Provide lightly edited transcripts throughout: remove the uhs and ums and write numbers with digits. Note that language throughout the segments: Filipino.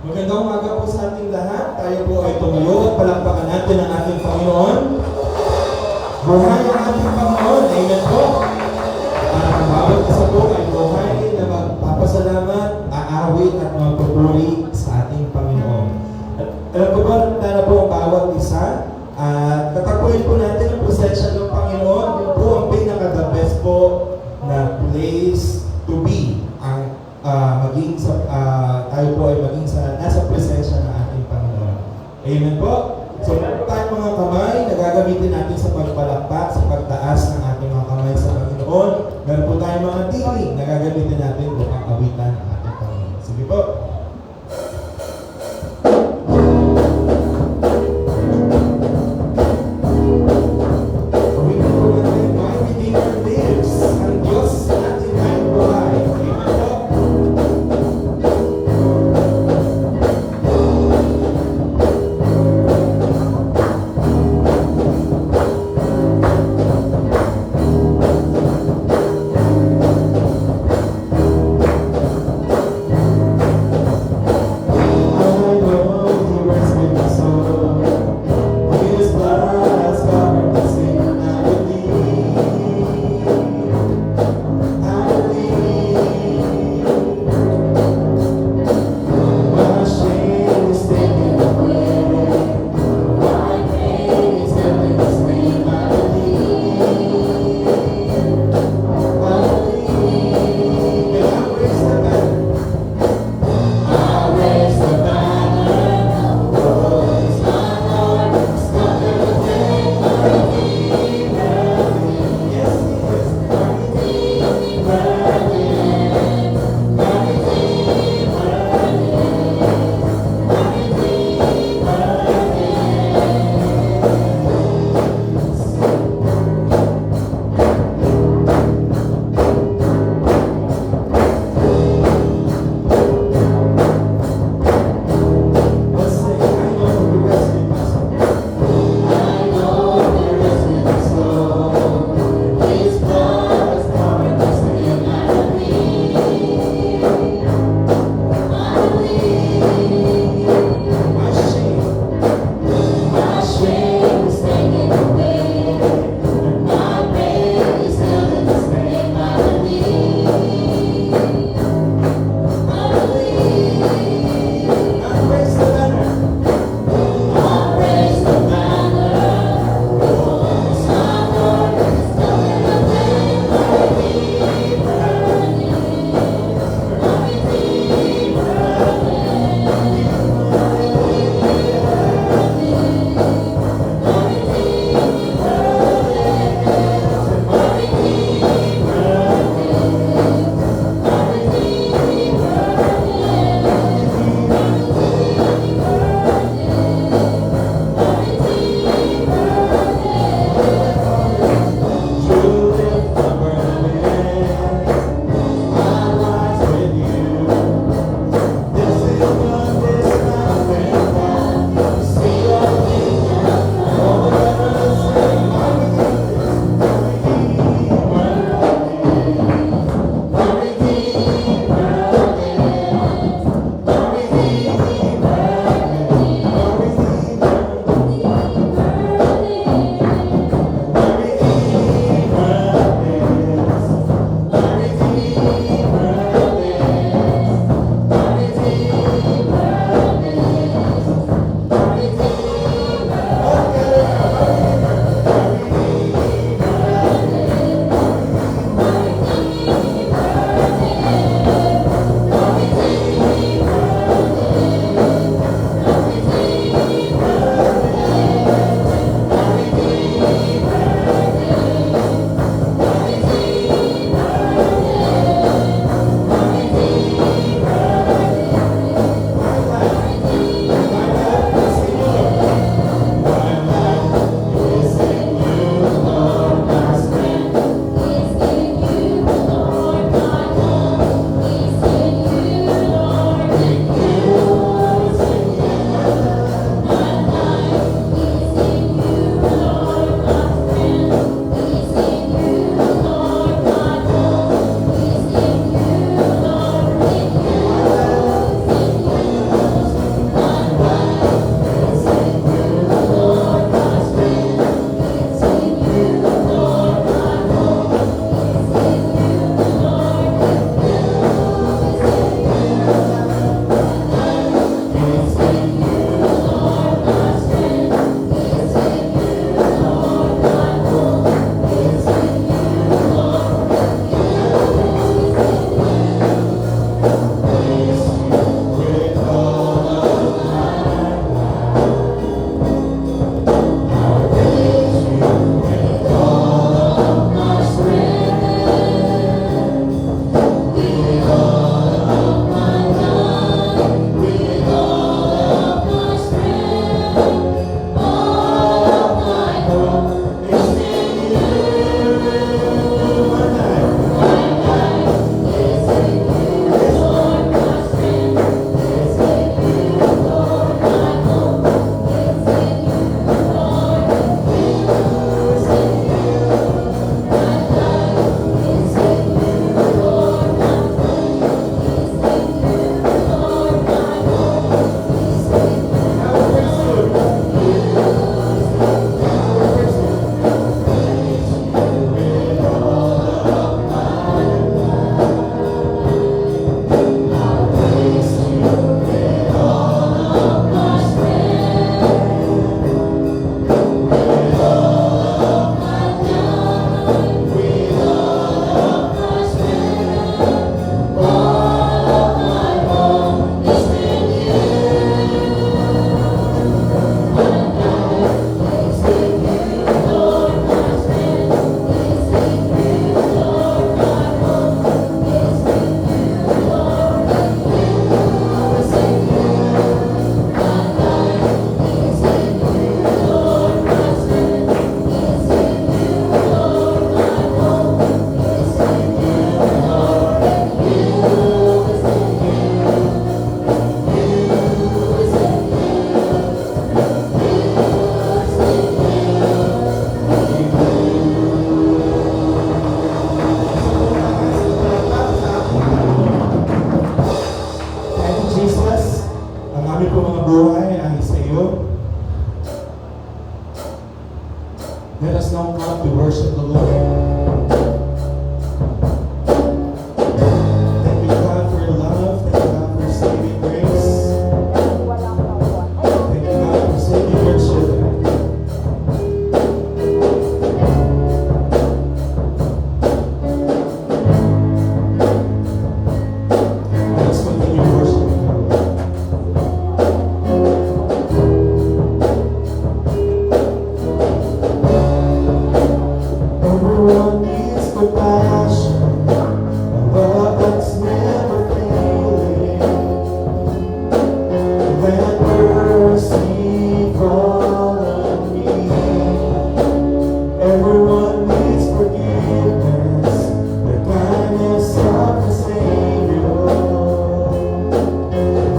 Magandang umaga po sa ating lahat. Tayo po ay tumayo at palakpakan natin ang ating Panginoon. Buhay ang ating Panginoon. Amen po. Ang bawat isa po ay buhay na magpapasalamat, aawit at magpupuri sa ating Panginoon. At alam ko ba, na po ang bawat isa. Tatapuin po natin ang presensya ng Panginoon. Yun po ang pinaka-the best po na place to be. Maging sa, tayo po ay maging sa nasa presensya ng ating Panginoon. Amen po. So, meron tayong mga kamay na gagamitin natin sa pagpalakpak, sa pagtaas ng ating mga kamay sa Panginoon. Meron po tayong mga tiling na gagamitin natin upang awitan ang ating Panginoon. Sige po. Awitan po natin, my Redeemer lives. Ang Diyos natin ay buhay. Amen po. compassion, a love that's never failing. Let mercy fall on me. Everyone needs forgiveness, the kindness of the Savior,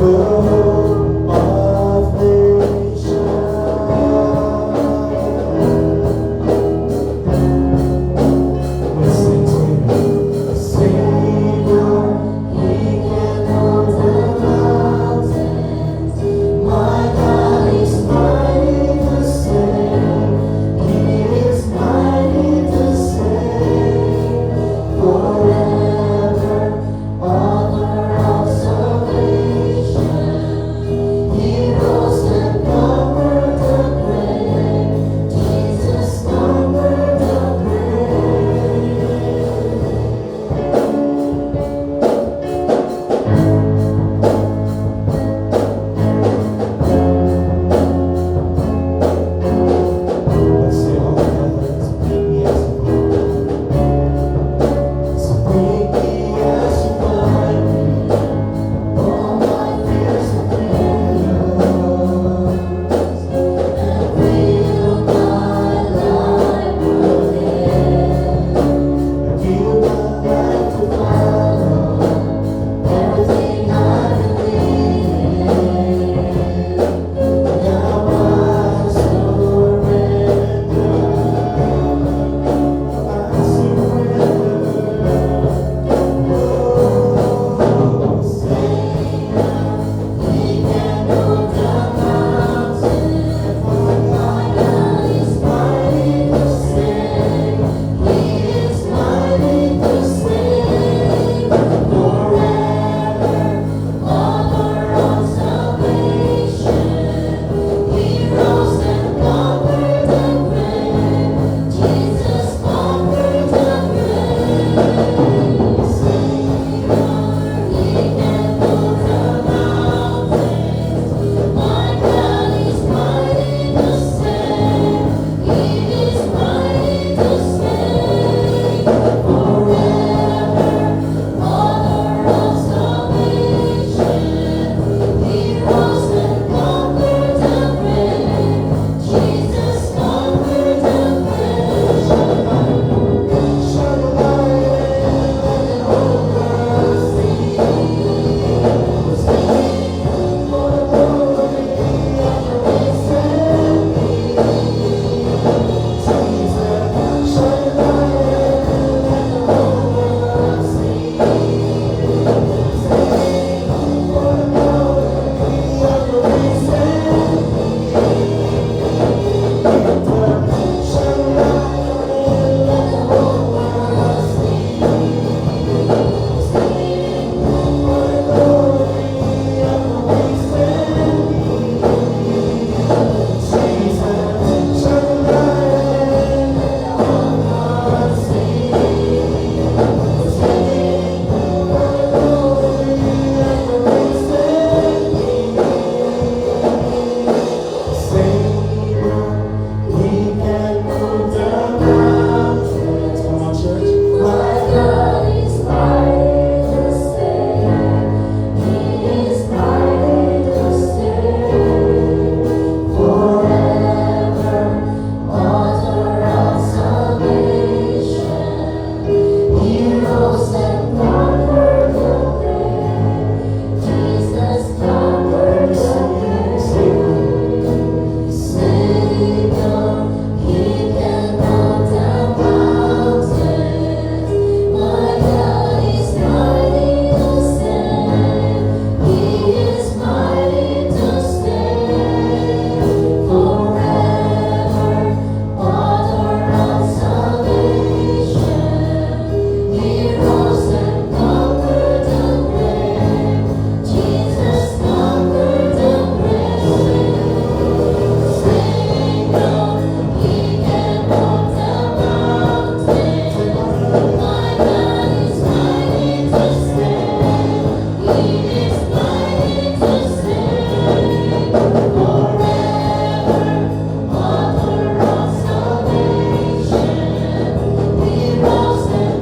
the hope of nations. Listen to me, the Savior, He can move the mountains. My God is mighty to save. He is mighty to save. Forever, author of salvation. He rose and conquered the grave. Jesus conquered the grave. Let's say all together, so bring me as you find. So bring me as you find me. All my fears are realized. And real my life will live. And give my life to follow everything I believe in. Now I surrender. I surrender. Oh, Savior, He can move the mountains. My God is mighty to save. He is mighty to save. Forever, author of salvation. He rose and conquered the grave. Jesus conquered the grave. Savior, He can move the mountains. My God is mighty to save. He is mighty to save. Forever, author of salvation. He rose and conquered the grave. Jesus conquered the grave. Shine a light over sea. For the glory of your risen King. Jesus, shine a light over sea. For the glory of your risen King. Shine a light over sea. He rose and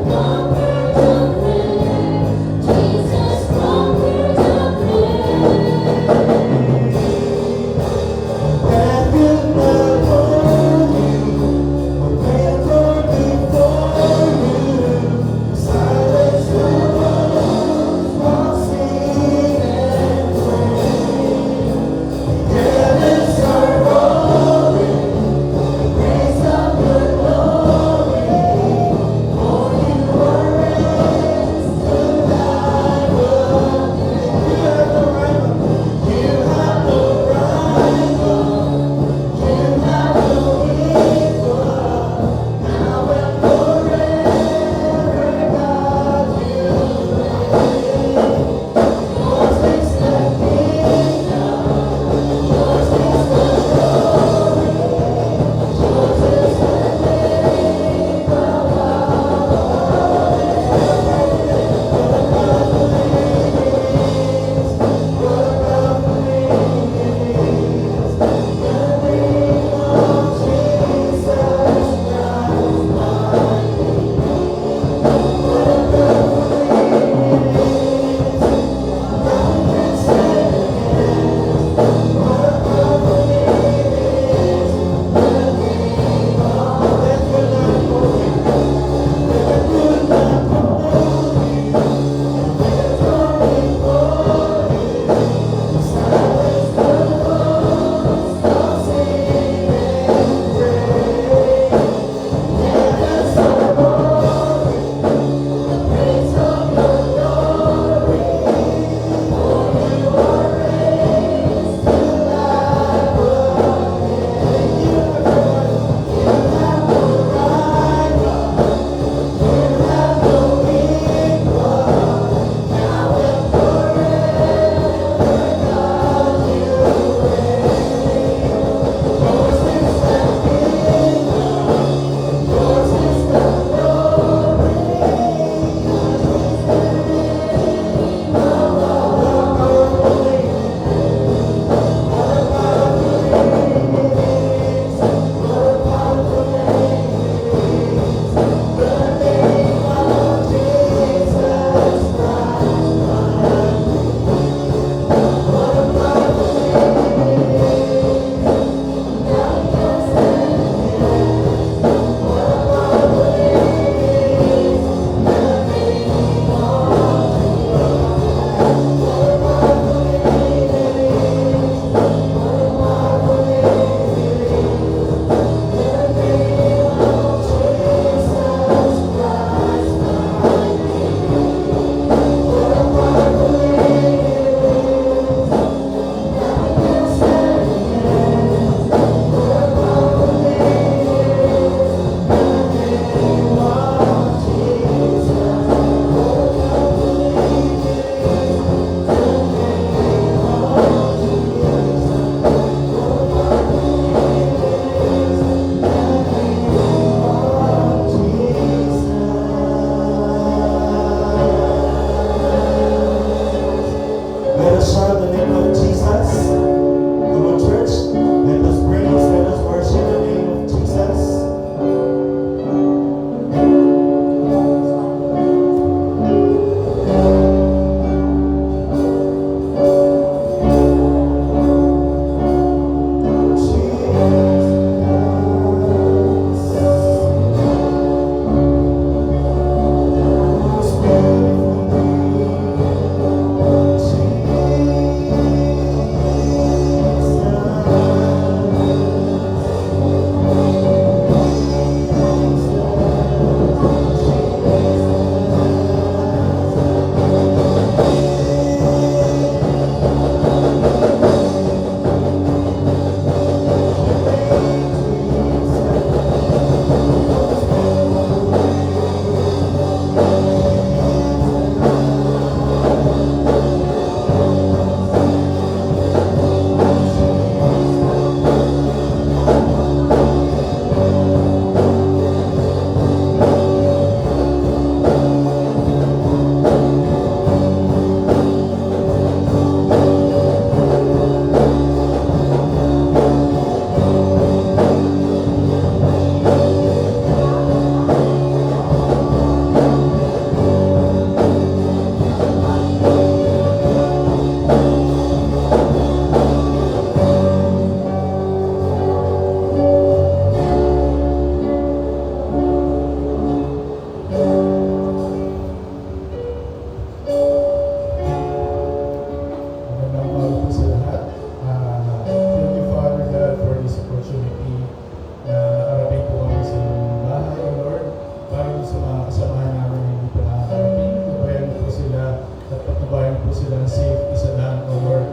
kasamahan namin na hindi pa nakakarating. Gabayan mo po sila at patubayan po sila ng safe isa daan, O Lord.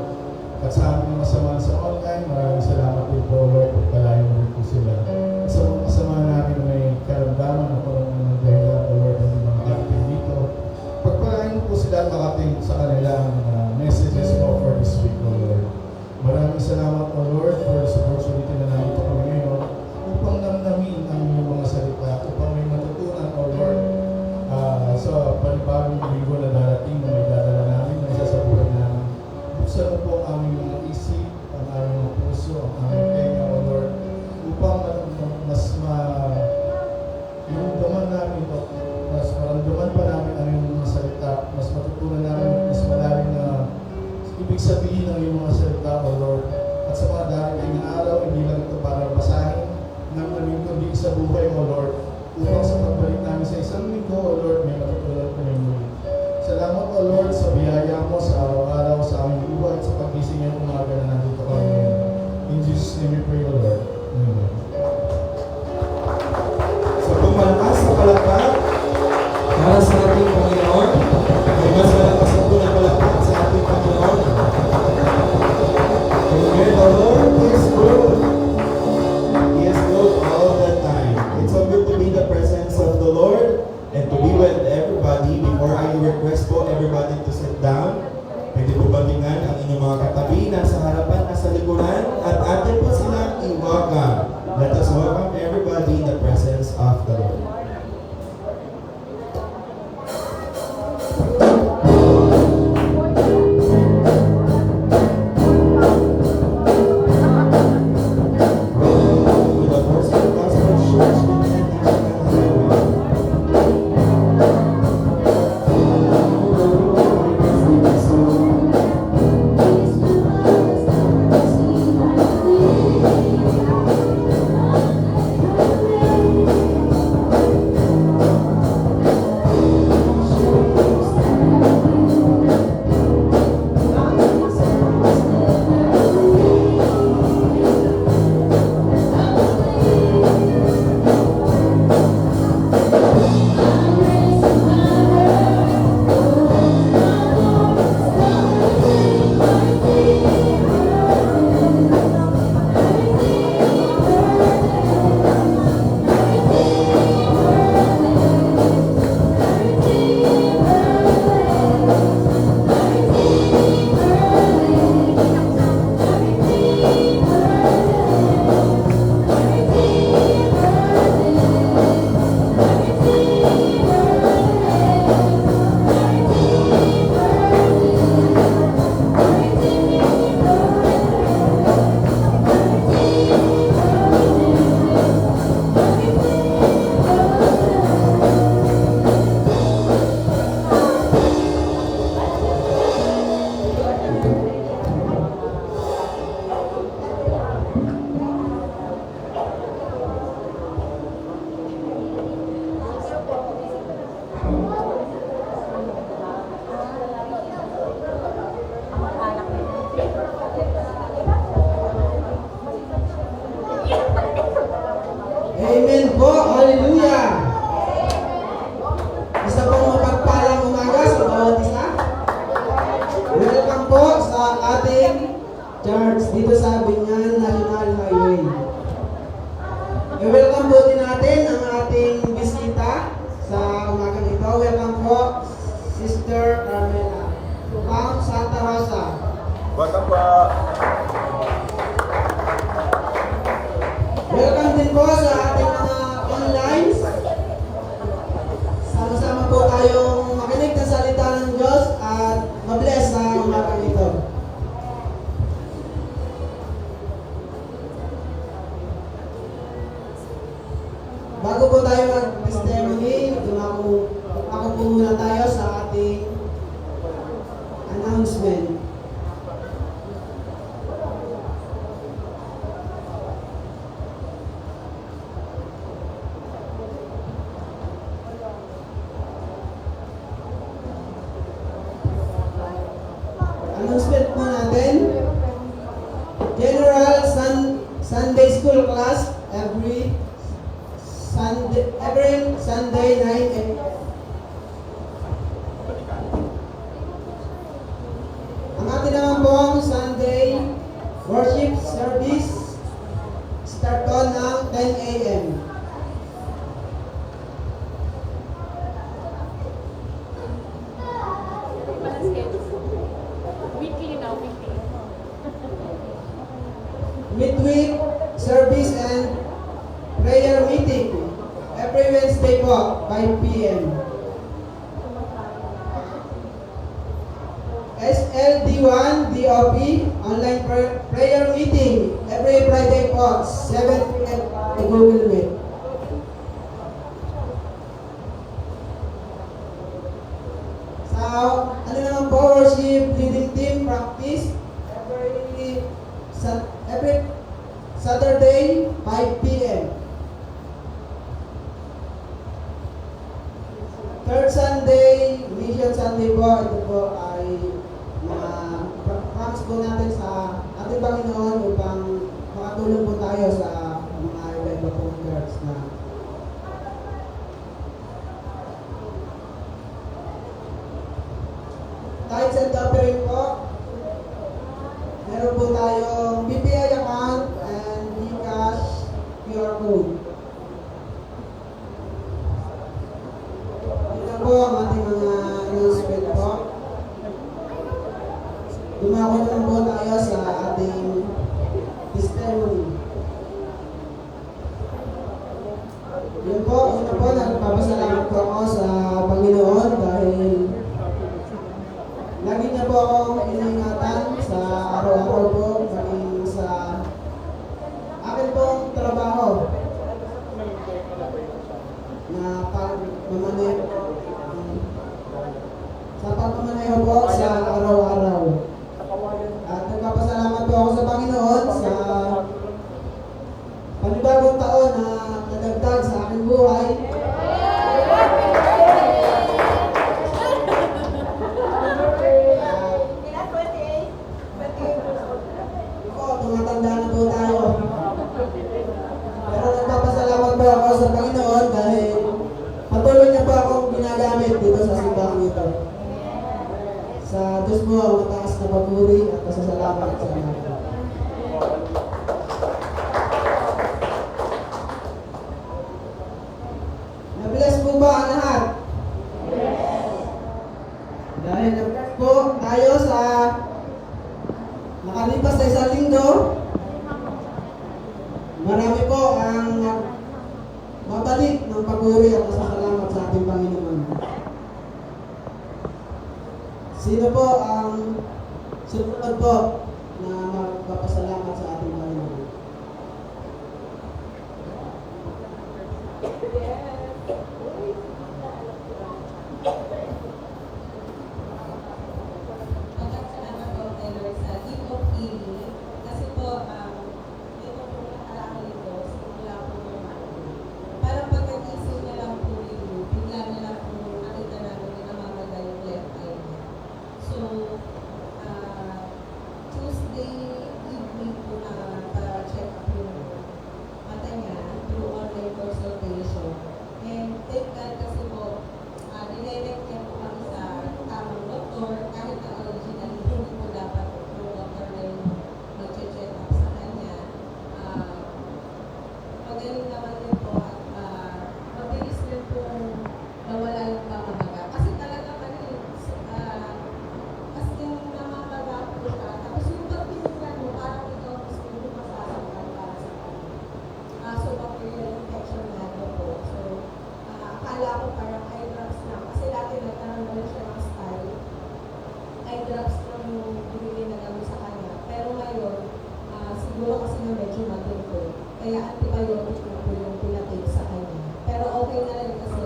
At sa aming mga kasamahan sa online, maraming salamat din po, Lord, pagpalayo mo rin po sila. At sa mga kasamahan namin na may karamdaman na kung ng dahilan, O Lord, hindi makakarating dito, pagpalayo mo po sila at makating sa kanilang messages mo for this week, O Lord. Maraming salamat, O Lord, for this opportunity na nandito kami ngayon upang namnamin ang iyong mga salita, upang may matutunan, O Lord, sa panibagong linggo na darating na may dadala namin, na isasabuhan namin. Buksan mo po ang aming mga isip, ang aming mga puso, ang aming tenga, O Lord, upang mas maramdaman namin, mas maramdaman pa namin ang iyong mga salita, mas matutunan namin, mas malalim na ibig sabihin ng iyong mga salita, O Lord. At sa mga darating na araw, hindi lang ito para basahin ng namin kundi sa buhay, O Lord, upang sa pagbalik namin sa isang linggo, O Lord, may matutunan kami muli. Salamat, O Lord, sa biyaya mo sa araw-araw sa aming buhay at sa pagising ng umaga na nandito kami ngayon. In Jesus' name we pray, O Lord. Amen. Sa pumalakas sa palakpak para sa ating Panginoon, may mas malakas po na palakpak sa ating Panginoon. Amen. The Lord is good. He is good all the time. It's so good to be in the presence of the Lord and to be with everybody. Before I request po everybody to sit down, pwede po bandingan ang inyong mga katabi, nasa harapan, nasa likuran, at atin po silang i-welcome. Let us welcome everybody in the presence of the Lord. With the First Gospel Church in Amen po. Hallelujah. Isa pong mapagpalang umaga sa bawat isa. Welcome po sa ating church dito sa Binyan National Highway. I-welcome po din natin ang ating bisita sa umagang ito. Welcome po, Sister Carmela from Santa Rosa. welcome po. Welcome din po sa ating mga online. Sama-sama po tayong makinig ng salita ng Diyos at mabless sa umagang ito. Bago po tayo mag-testimony, ako po muna tayo sa ating announcement. Announcement po natin. General Sunday School class every Sunday 9 a.m. midweek service and prayer meeting. Every Wednesday po, 5 p.m. SLD1 DOP online prayer meeting. Every Friday po, 7 p.m. sa Google Meet. Sa ano naman po, worship leading team practice every Saturday 5 p.m. Third Sunday, Mission Sunday po, ito po ay promise po natin sa ating Panginoon upang makatulong po tayo sa mga iba-iba pong church na tithes and offering po. Meron po tayong BPI account and GCash QR code. Ito po ang ating mga announcement po. Dumako naman po tayo sa ating testimony. Yun po, nagpapasalamat po ako sa Panginoon dahil lagi niya po akong iningatan sa araw-araw po, maging sa akin pong trabaho na pagmamaneho sa pagmamaneho po sa araw-araw. At nagpapasalamat po ako sa Panginoon sa panibagong taon na nadagdag sa aking buhay. Tumatanda na po tayo. Pero nagpapasalamat po ako sa Panginoon dahil patuloy niya po akong ginagamit dito sa simbahan nito. Sa Diyos mo ang mataas na papuri at pasasalamat sa lahat. Nabless po ba ang lahat? Dahil nabless po tayo sa nakalipas na isang linggo, marami po ang mabalik ng papuri at pasasalamat sa ating Panginoon. Sino po ang sumunod po na magpapasalamat sa ating Panginoon? Tuesday evening po na pa-check up yung mata niya through online consultation. And thank God kasi po, nilelect niya po kami sa tamang doktor kahit na originally hindi po dapat yung doktor na yung mag-check up sa kanya. Magaling naman din po at mabilis din po nawala yung pamamaga. Kasi talaga kasi yung namamaga po siya. Tapos yung pagpinignan mo, parang ikaw gusto mo masasaktan para sa kanya. So, bacterial infection na po. So, akala ko parang eye drops lang. Kasi dati nagkaroon naman siya ng style. Eye drops lang yung binili na gano'n sa kanya. Pero ngayon, siguro kasi na medyo matinto. Kaya antibiotic na po yung pinatake sa kanya. Pero okay na rin kasi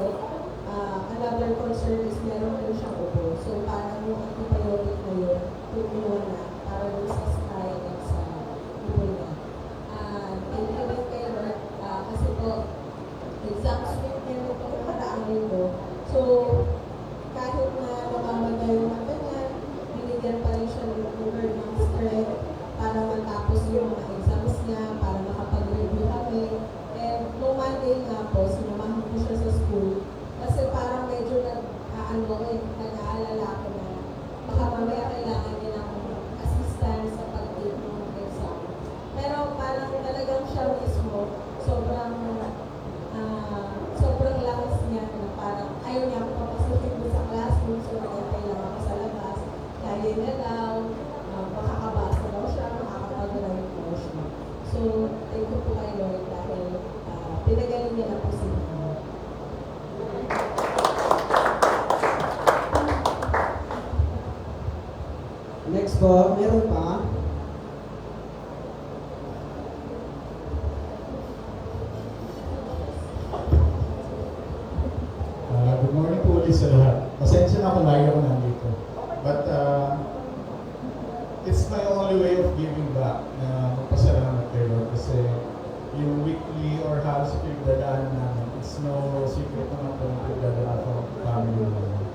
another concern is meron rin siyang ubo. So, parang yung antibiotic na yun, tutunuan na para yung sa style at sa ubo niya. Thank you rin kay Lord kasi po, exam sweep niya nito nakaraang linggo. So, kahit na namamaga yung mata niya, binigyan pa rin siya ng Lord ng strength para matapos yung mga exams niya, para makapag-review kami. And no Monday nga po, sinamahan ko siya sa school. Kasi parang medyo nag-aalala ako na baka mamaya kailangan niya ng assistance sa pag-take ng exam. Pero parang talagang siya po, meron pa. Good morning po ulit sa lahat. Pasensya na kung lagi ako nandito. But it's my only way of giving back na magpasalamat kay Lord kasi yung weekly or halos pinagdadaan namin, it's no secret naman po yung pinagdadaan ko ng family namin.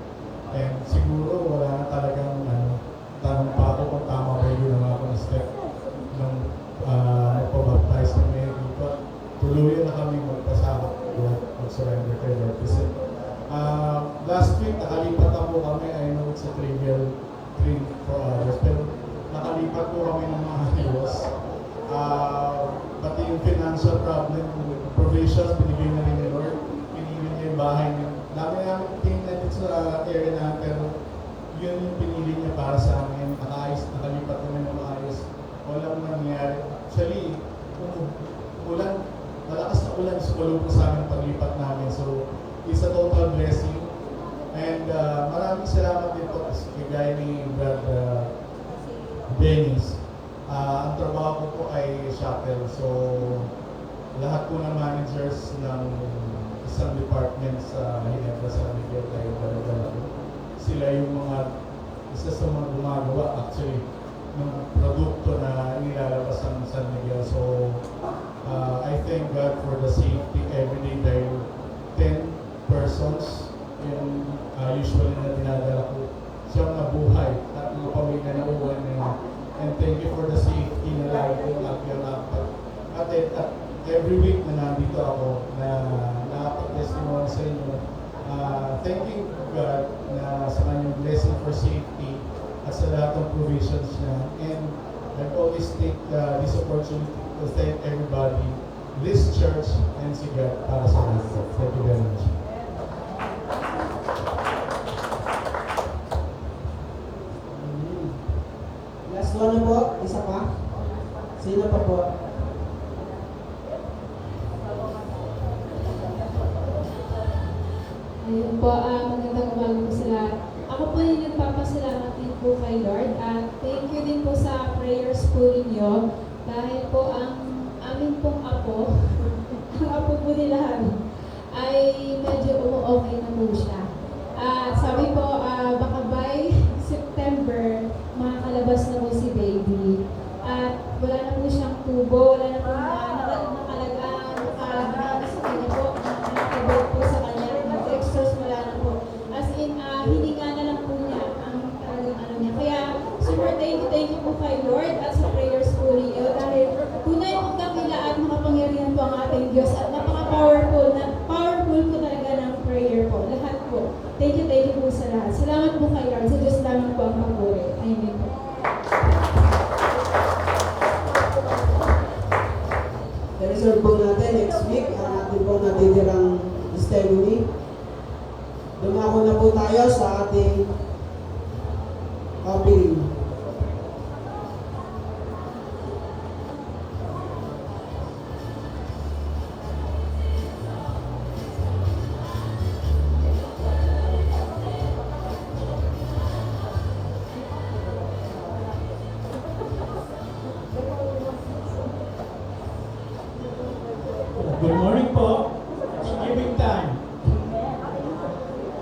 And siguro wala na talagang tanong pa ako kung tama ba yung ginawa ko na step nung nagpabaptize ng Mary. But tuluyan na kami magpasakot Lord, mag-surrender kay Lord. Kasi last week nakalipat na po kami, I know it's a trivial thing for others, pero nakalipat po kami ng mga ayos. Pati yung financial problem, provisions, binigay na rin ni Lord, pinili niya yung bahay niya. Dami namin tingnan dito sa area na, pero yun yung pinili niya para sa amin. Nakalipat kami ng maayos. Walang nangyari. Actually, ulan, malakas na ulan, sumalo po sa amin paglipat namin. So, it's a total blessing. And maraming salamat din po kay ni Brad Dennis. Ang trabaho ko po ay shuttle. So, lahat po ng managers ng isang department sa Hinebra San Miguel tayo dalawa. Sila yung isa sa mga gumagawa actually ng produkto na nilalabas ng San Miguel. So, I thank God for the safety every day dahil 10 persons yung usually na dinadala ko siyang nabuhay at mga pamilya na uwan na and thank you for the safety na lagi kong nakakapag at every week na nandito ako na nakapag-testimony sa inyo thanking God na sa kanyang blessing for safety at sa lahat ng provisions niya and I always take this opportunity to thank everybody, this church and si God para sa lahat. Thank you very much. Last one na po, isa pa. Sino pa po? Ayun po, magandang umaga po sa lahat. Ako po yung nagpapasalamat din po kay Lord at thank you din po sa prayers po ninyo dahil po ang amin pong apo, ang apo po nila ay medyo okay na po siya. At sabi po, baka by September, makakalabas na po si baby. At wala na po siyang tubo, wala na po nakalagaan, sa kanya po, nakabot po sa kanya, extras wala na po. As in, hininga na lang po niya ang talagang niya. Kaya, super thank you po kay Lord at sa prayers po niyo dahil tunay pong dakila at makapangyarihan po ang ating Diyos at napaka-powerful po talaga ng prayer po. Lahat po. Thank you po sa lahat. Salamat po kay Lord. Sa Diyos lamang po ang papuri. Amen po. I-reserve po natin next week ang ating pong natitirang testimony. Dumako na po tayo sa ating offering. Good morning po. It's giving time.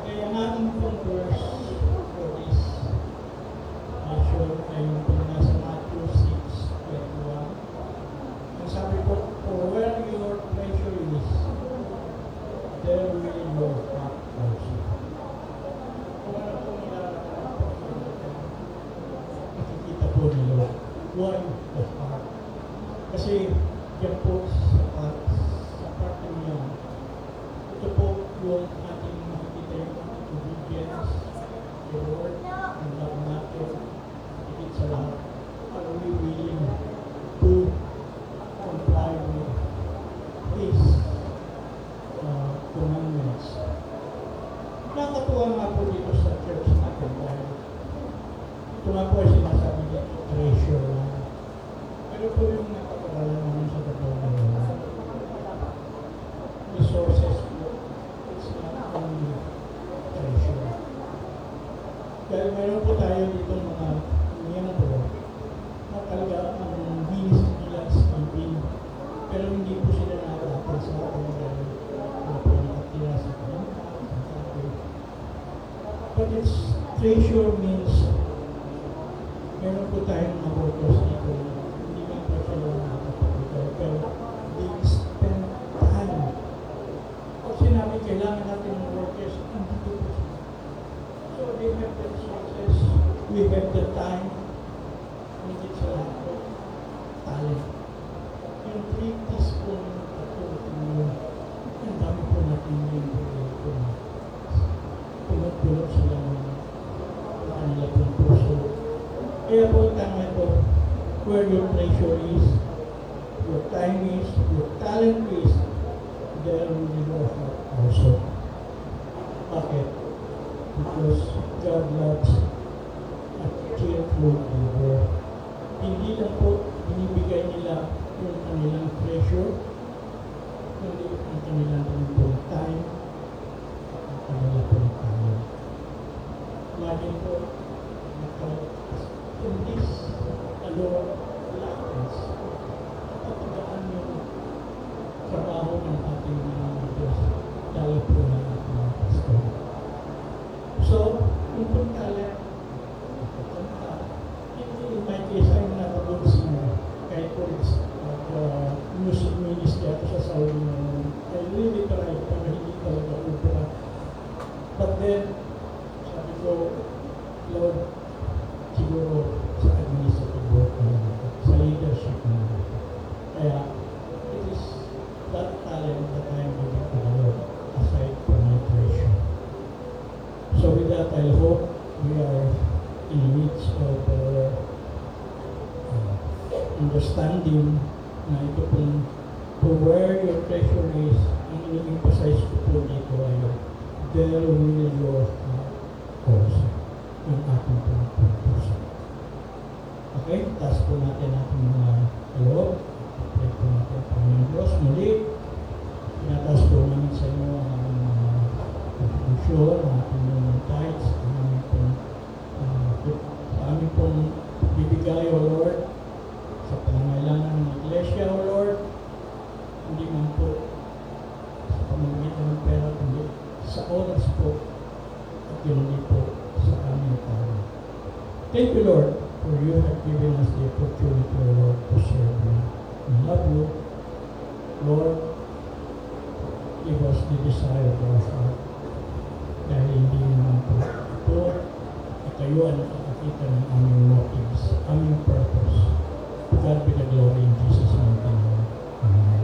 Kaya ang ating pong verse for this sure ay yung pong nasa Matthew 6:21. Ang sabi po, for where your pleasure is, there will your heart also. Kung ano po nilalakaran po, nakikita po ni Lord. Why the heart? Kasi yan po sa part niya. Ito po yung ating makikita yung obedience, the Lord, ang love natin, higit sa lahat. Are we willing to comply with His commandments? Nakakatuwa nga po dito sa church natin dahil ito nga po ay sinasabi niya, treasure lang. Pero po yung napakawala naman sa totoo na yun. Resources po, it's not only treasure. Dahil meron po tayo dito mga miyembro But it's treasure means meron po tayong mga workers dito na hindi man pa sila nakakapagpapagay, pero they spend time. Pag sinabi kailangan natin ng workers, hindi po sila. So they have the resources, we have the time, higit sa lahat po, talent. Yung 3 T's po ng katulad, ang dami po natin yung proyekto na pumagpulot sila ng kanila pong puso. Kaya po tama ito, where your treasure is, your time is, your talent is, there will be your heart also. Bakit? Because God loves a cheerful giver. Hindi lang po binibigay nila yung kanilang treasure, kundi ang kanilang pong time, ang kanilang pong talent. Imagine po, in this alone likeness, kapagkaan yung trabaho ng ating mga Diyos, lalo po ng ating mga pastor. So, yung pong talent, in my case, I'm not a good singer. Kahit po music ministry ako sa Saudi ngayon, I really tried, pero hindi talaga opera. But then, sabi ko, Lord, siguro sa administrative work na ako, sa leadership na ako. Kaya, it is that talent that I am giving to the Lord aside from my treasure. So with that, I hope we are in the midst of understanding na ito pong to where your treasure is, ang in-emphasize ko po dito ay there will your heart also. Yung ating pagpupuso. Okay? Taas po natin ating mga loob. Pray po natin ang Panginoon Diyos. Muli, pinataas po namin sa inyo ang aming mga contribution, ang ating mga tithes, ang aming pong bibigay, O Lord, sa pangangailangan ng Iglesia, O Lord, hindi man po sa pamamagitan ng pera, kundi sa oras po at hindi po sa aming tao. Thank you, Lord, for you have given us the opportunity, Lord, to serve you. We love you. Lord, give us the desire of our heart. Dahil hindi naman po ito at kayo ang nakakakita ng aming motives, aming purpose. To God be the glory in Jesus' mighty name. Amen.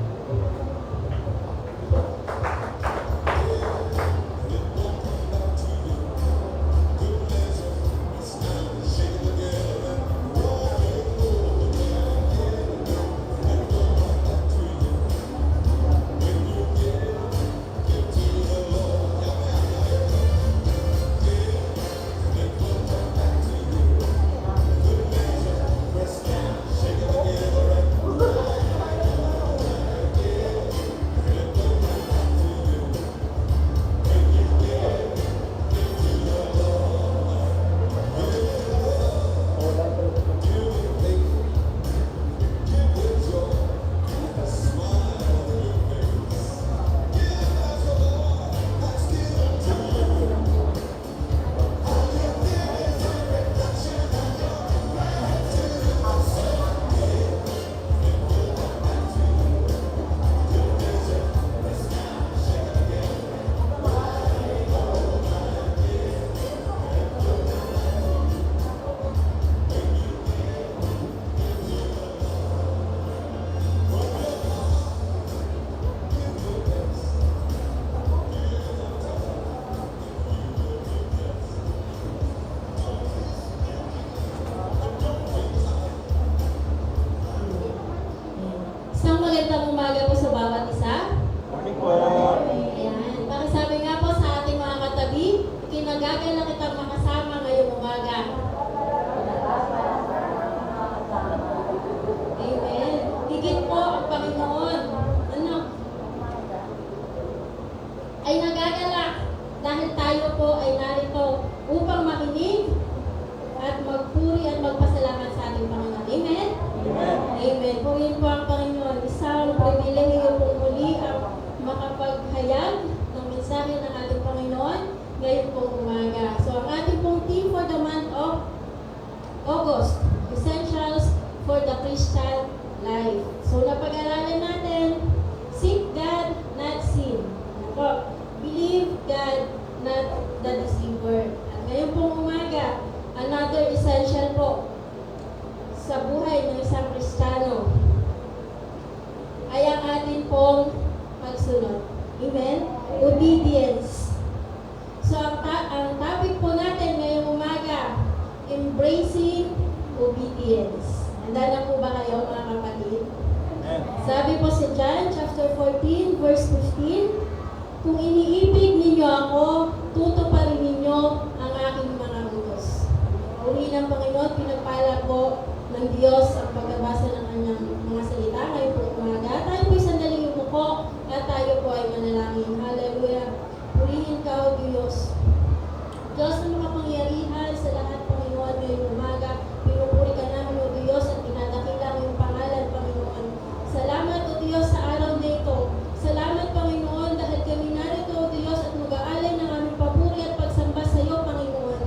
Isang magandang umaga po sa bawat isa. Morning po. Ayan. Pakisabi nga po sa ating mga katabi, kinagagala kitang makasama ngayong umaga. Amen. Higit po ang Panginoon. Ano? Ay nagagalak dahil tayo po ay narito upang makinig at magpuri at magpasalamat sa ating Panginoon. Amen? Amen. Amen. Purihin po ang Panginoon. Isang pribilehiyo po muli ang makapaghayag ng mensahe ng ating Panginoon ngayon pong umaga. So ang napag-aralan natin, seek God, not sin. Ano po? Believe God, not the deceiver. At ngayon pong umaga, another essential po sa buhay ng isang Kristiyano ay ang atin pong pagsunod. Amen? Obedience. So, ang topic po natin ngayong umaga, embracing obedience. Handa na po ba kayo, mga kapatid? Sabi po sa John chapter 14, verse 15, kung iniibig ninyo ako, tutuparin ninyo ang aking mga utos. Uri ng Panginoon, pinagpala po ng Diyos ang pagbabasa ng kanyang mga salita. Ngayon po umaga, tayo po sandaling umuko at tayo po ay manalangin. Hallelujah! Purihin ka, O Diyos. Diyos na makapangyarihan sa lahat, Panginoon, ngayong umaga. Pinupuri ka namin, O Diyos, at pinadakila ang iyong pangalan, Panginoon. Salamat, O Diyos, sa araw na ito. Salamat, Panginoon, dahil kami narito, O Diyos, at mag-aalay ng aming papuri at pagsamba sa iyo, Panginoon.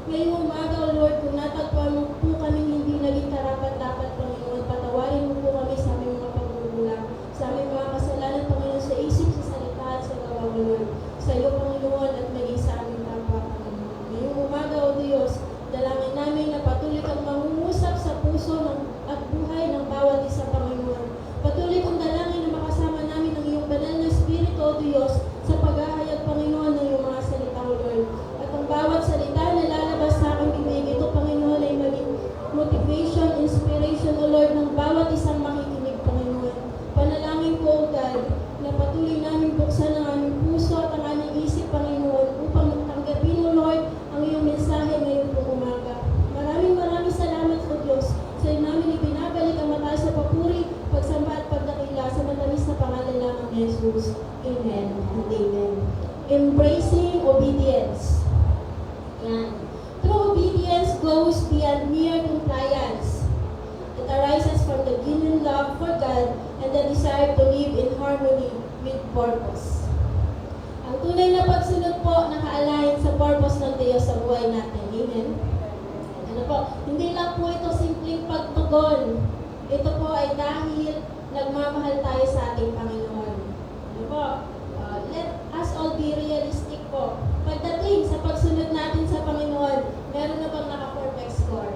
Ngayong umaga, O Lord, kung natagpuan mo po kami hindi naging karapat-dapat, Panginoon, patawarin mo po kami sa aming mga pagkukulang, sa aming mga kasalanan, Panginoon, sa isip, sa salita, at sa gawa, O Lord. Sa iyo, Panginoon, at maging sa aming kapwa, Panginoon. Ngayong umaga, O Diyos, dalangin namin na patuloy kang mangungusap sa puso at buhay ng bawat isa, Panginoon. Patuloy kong dalangin na makasama namin ang iyong banal na Espiritu, O Diyos, sa paghahayag, Panginoon, ng iyong mga salita, O Lord. At ang bawat salita na lalabas sa aking bibig, ito, Panginoon, ay maging motivation, inspiration, O Lord, ng bawat isang makikinig, Panginoon. Panalangin ko, O God, na patuloy namin buksan ang aming puso at ang aming isip, Panginoon, upang tanggapin, O Lord, ang iyong mensahe ngayon pong umaga. Maraming salamat, O Diyos. Sa iyo namin ibinabalik ang mataas na papuri, pagsamba at pagdakila sa matamis na pangalan lamang ni Jesus. Amen and amen. Embracing obedience. Yan. True obedience goes beyond mere compliance. It arises from the genuine love for God and the desire to live in harmony with purpose. Ang tunay na pagsunod po naka-align sa purpose ng Diyos sa buhay natin. Amen? Ano po? Hindi lang po ito simpleng pagtugon. Ito po ay dahil nagmamahal tayo sa ating Panginoon. Ano po? Let us all be realistic po. Pagdating sa pagsunod natin sa Panginoon, meron na bang naka-perfect score?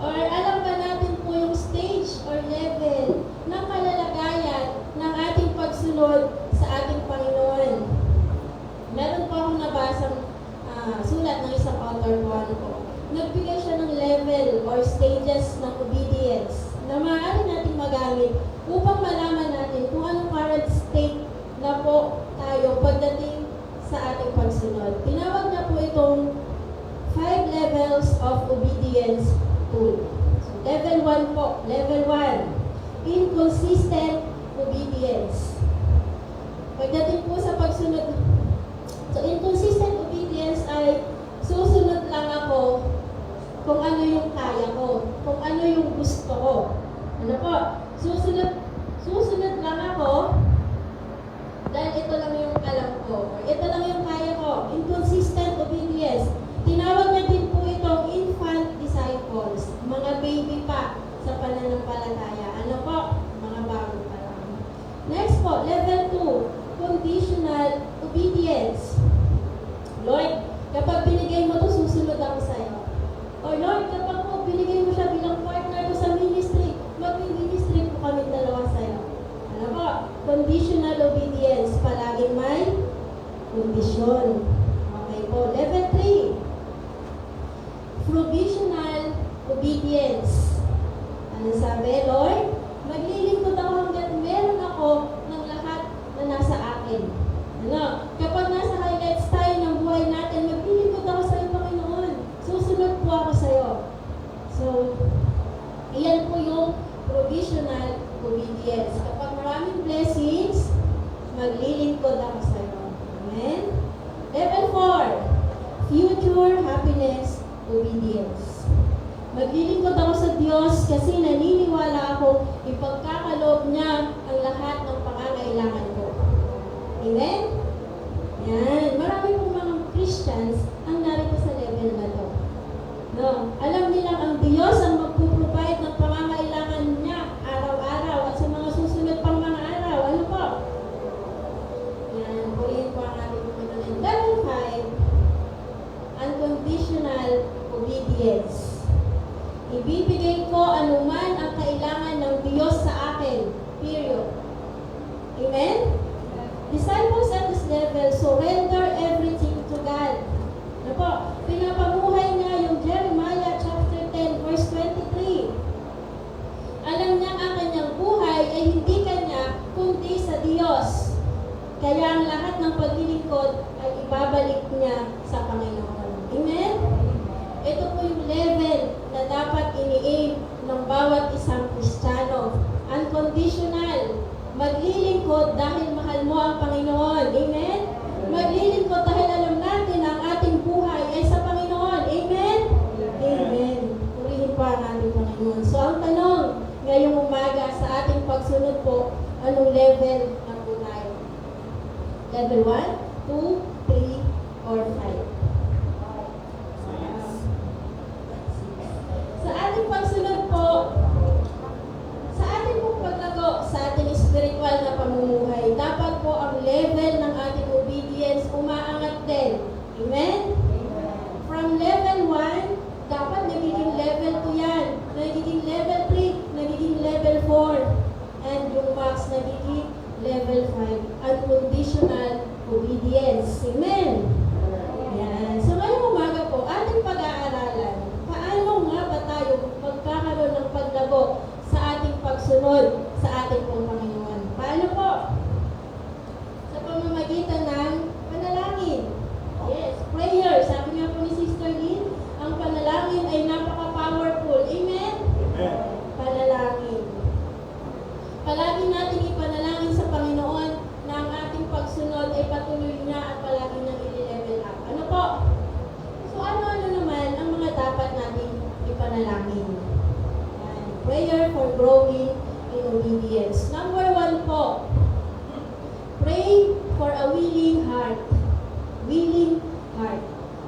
Or alam ba natin po yung stage or level ng kalalagayan ng ating pagsunod sa ating Panginoon? Meron po akong nabasang sulat ng isang author po, nagbigay siya ng level or stages ng obedience na maaari natin magamit upang malaman natin kung anong current state na po tayo pagdating sa ating pagsunod. Tinawag na po itong 5 levels of obedience tool. So, level 1 po. Level 1, inconsistent obedience. Pagdating po sa pagsunod, so inconsistent obedience ay susunod lang ako kung ano yung kaya ko, kung ano yung gusto ko. Ano po? Susunod lang ako dahil ito lang yung alam ko, or ito lang yung kaya ko. Inconsistent obedience. Tinawag na din po itong infant disciples, mga baby pa sa pananampalataya. Ano po? Mga bago pa lang. Next po, level 2, conditional obedience. Lord, kapag binigay mo ito, susunod ako sa iyo. Or Lord, kapag po binigay mo siya bilang partner ko sa ministry, mag-ministry po kami dalawa sa iyo. Ano po? Conditional obedience. Palaging may kondisyon. Okay po. Level 3, provisional obedience. Ano sabi, Lord? Maglilingkod ako hanggat meron ako ng lahat na nasa akin. Ano? Kapag nasa highlights tayo ng buhay natin, maglilingkod ako sa iyo, Panginoon. Susunod po ako sa iyo. So, iyan po yung provisional obedience. Kapag maraming blessings, maglilingkod ako sa iyo. Amen? Level 4, future happiness obedience. Maglilingkod ako sa Diyos kasi naniniwala ako ipagkakaloob niya ang lahat ng pangangailangan ko. Amen? Yan. Marami pong mga Christians ang narito sa level na to. No? Alam nilang ang Diyos ang magpuprovide ng pangangailangan obedience. Ibibigay ko anuman ang kailangan ng Diyos sa akin. Period. Amen? Disciples at this level, surrender everything to God. Ano po? Pinapamuhay niya yung Jeremiah chapter 10 verse 23. Alam niya ang kanyang buhay ay hindi kanya kundi sa Diyos. Kaya ang lahat ng paglilingkod ay ibabalik niya sa Panginoon. Amen? Ito po yung level na dapat ini-aim ng bawat isang Kristiyano. Unconditional. Maglilingkod dahil mahal mo ang Panginoon. Amen? Maglilingkod dahil alam natin na ang ating buhay ay sa Panginoon. Amen? Amen. Purihin po ang ating Panginoon. So ang tanong ngayong umaga sa ating pagsunod po, anong level na po tayo? Level 1, 2, 3, or 5? Sa ating pagsunod po, sa ating pong paglago, sa ating spiritual na pamumuhay, dapat po ang level ng ating obedience umaangat din. Amen? From level 1, dapat nagiging level 2 yan. Nagiging level 3, nagiging level 4. And yung max nagiging level 5. Unconditional obedience. Amen? Yan. So ngayong umaga po, ating pag-aaralan, paano nga ba tayo magkakaroon ng paglago sa ating pagsunod sa ating pong Panginoon? Paano po? Sa pamamagitan ng panalangin. Yes, prayer. Sabi nga po ni Sister Lynn, ang panalangin ay napaka-powerful. Amen? Amen. Panalangin. Palagi natin ipanalangin sa Panginoon na ang ating pagsunod ay patuloy niya at palagi nang i-level up. Ano po? So ano-ano naman ang mga dapat natin ipanalangin? Yan. Prayer for growing in obedience. Number 1 po, pray for a willing heart. Willing heart.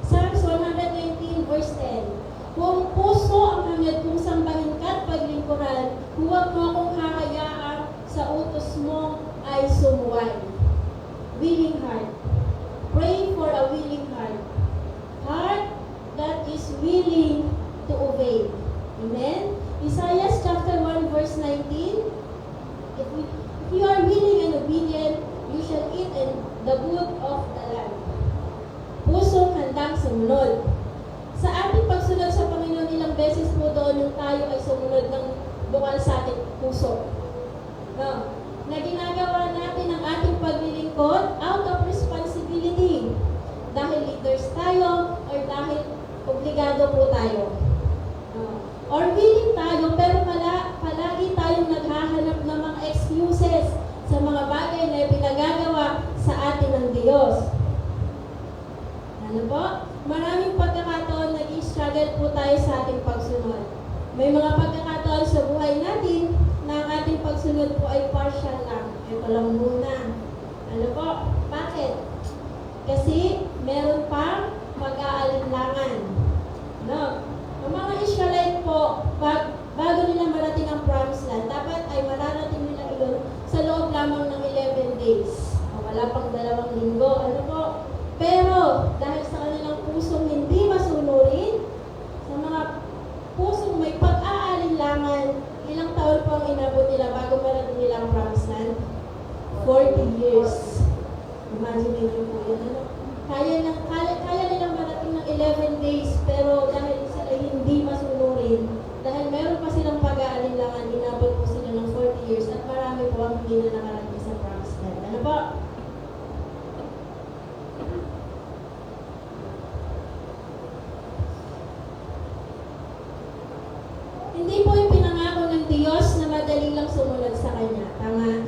Psalms 119 verse 10. Kung puso ang hangad kong sambahin ka at paglingkuran, huwag mo akong hahayaan sa utos mo ay sumuway. Willing heart. Pray for a willing heart. Heart that is willing to obey. Amen? Isaiah chapter 1 verse 19. If you are willing and obedient, you shall eat in the good of the land. Pusong handang sumunod. Sa ating pagsunod sa Panginoon, ilang beses po doon yung tayo ay sumunod ng bukal sa ating puso. No? Na ginagawa natin ang ating paglilingkod out of responsibility. Dahil leaders tayo or dahil obligado po tayo. No? Or willing tayo pero palagi tayong naghahanap ng mga excuses sa mga bagay na pinagagawa sa atin ng Diyos. Ano po? Maraming pagkakataon nag-i-struggle po tayo sa ating pagsunod. May mga pagkakataon sa buhay natin na ang ating pagsunod po ay partial lang. Ito lang muna. Ano po? Bakit? Kasi meron pang mag-aalinlangan. No? Ang mga Israelite po, bago nila marating ang promised land, dapat ay mararating nila iyon sa loob lamang ng 11 days. Wala pang 2 linggo. Ano po? Pero, dahil sa kanilang pusong hindi masunurin, sa mga pusong may pag-aalinlangan, ilang taon po ang inabot nila bago marating nila ang promised land? 40 years. Imagine niyo po yun. Ano? Kaya nilang marating ng 11 days, pero dahil sila hindi masunurin, dahil meron pa silang pag-aalinlangan, inabot po sila ng 40 years at marami po ang hindi na nakarating sa promised land. Ano po? Hindi po yung pinangako ng Diyos na madali lang sumunod sa Kanya. Tama?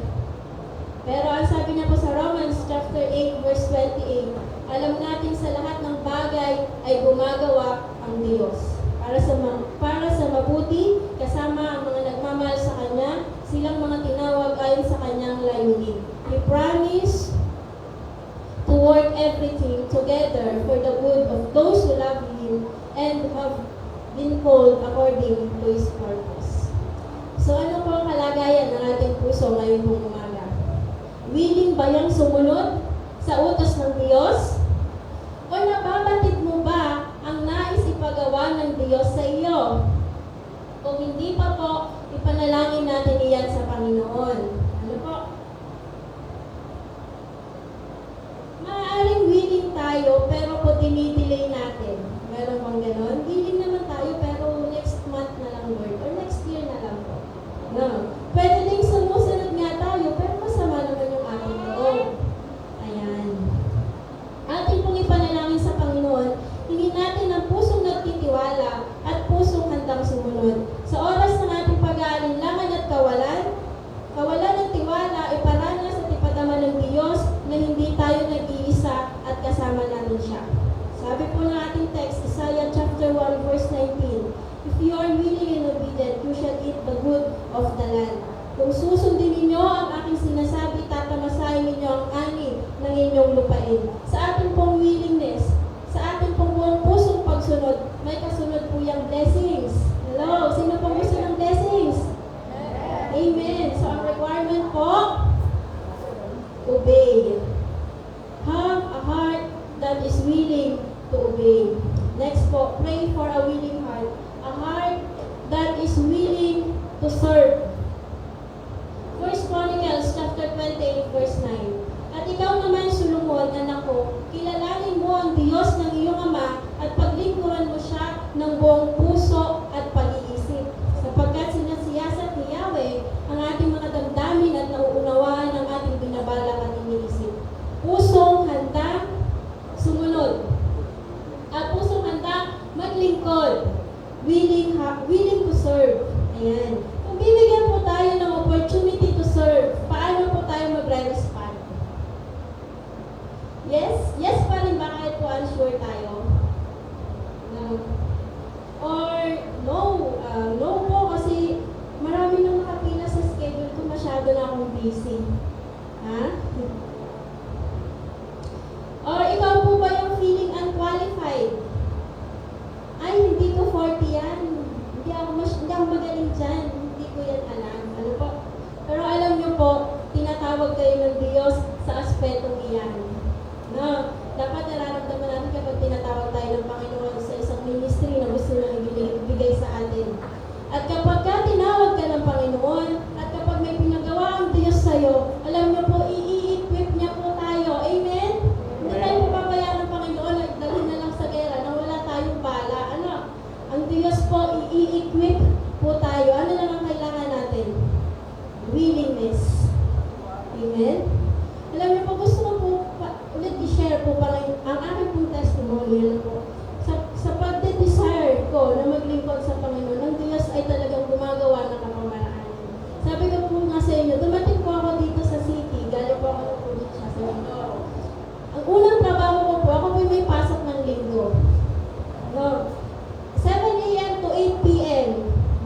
Pero ang sabi niya po sa Romans chapter 8 verse 28, alam natin sa lahat ng bagay ay gumagawa ang Diyos. Para sa mabuti, kasama ang mga nagmamahal sa Kanya, silang mga tinawag ayon sa Kanyang layunin. He promised to work everything together for the good of those who love Him and have been called according to His purpose. So ano po ang kalagayan ng ating puso ngayon pong umaga? Willing ba yang sumunod sa utos ng Diyos? O nababatid mo ba ang nais ipagawa ng Diyos Sabi po ng ating text, Isaiah chapter 1 verse 19, "If you are willing and obedient, you shall eat the good of the land." Kung susundin ninyo ang aking sinasabi, tatamasahin ninyo ang ani ng inyong lupain. Sa ating pong willingness, sa ating pong buong pusong pagsunod, may kasunod po yung blessings. Hello? Sino pong gusto ng blessings? Amen. So, ang requirement po, obey. Have a heart that is willing to obey. Next po, pray for a willing heart. A heart that is willing to serve. 1 Chronicles chapter 28 verse 9. "At ikaw naman, Solomon, anak ko, kilalanin mo ang Diyos ng iyong ama at paglingkuran mo siya ng buong puso at pag-iisip. Sapagkat sinasiyasat ni Yahweh ang ating mga damdamin at nauunawaan ang ating binabalak at iniisip." Pusong handa sumunod. At pusong handa maglingkod. Willing to serve. Ayan. Kung bibigyan po tayo ng opportunity to serve, paano po tayo magre-respond? Yes? Yes pa rin ba kahit po unsure tayo? No. Or no? No po kasi marami nang nakapila sa schedule ko, masyado na akong busy. Ha? Or ikaw po ba yung feeling unqualified? Ay, hindi ko 40 yan. Hindi ako magaling dyan. Hindi ko yan alam. Ano po? Pero alam niyo po, tinatawag kayo ng Diyos sa aspetong iyan. No? Dapat nararamdaman natin kapag tinatawag tayo ng Panginoon sa isang ministry na gusto na ibigay sa atin. At kapag ka tinawag ka ng Panginoon, at kapag may pinagawa ang Diyos sa'yo, alam niyo po, i-equip niya po tayo. Amen? Hindi tayo papabayaan ng Panginoon at dalhin na lang sa gera na wala tayong bala. Ano? Ang Diyos po, i-equip po tayo. Ano lang ang kailangan natin? Willingness. Amen? Alam niyo po, gusto ko po ulit i-share po parang ang aking pong testimony. Ano po? Sa pagde-desire ko na maglingkod sa Panginoon, ang Diyos ay talagang gumagawa ng pamamaraan. Sabi ko po nga sa inyo, dumating po ako dito sa city, galing po ako ng probinsya sa Mindoro. Ang unang trabaho ko po, ako po may pasok ng linggo. No? 7 a.m. to 8 p.m.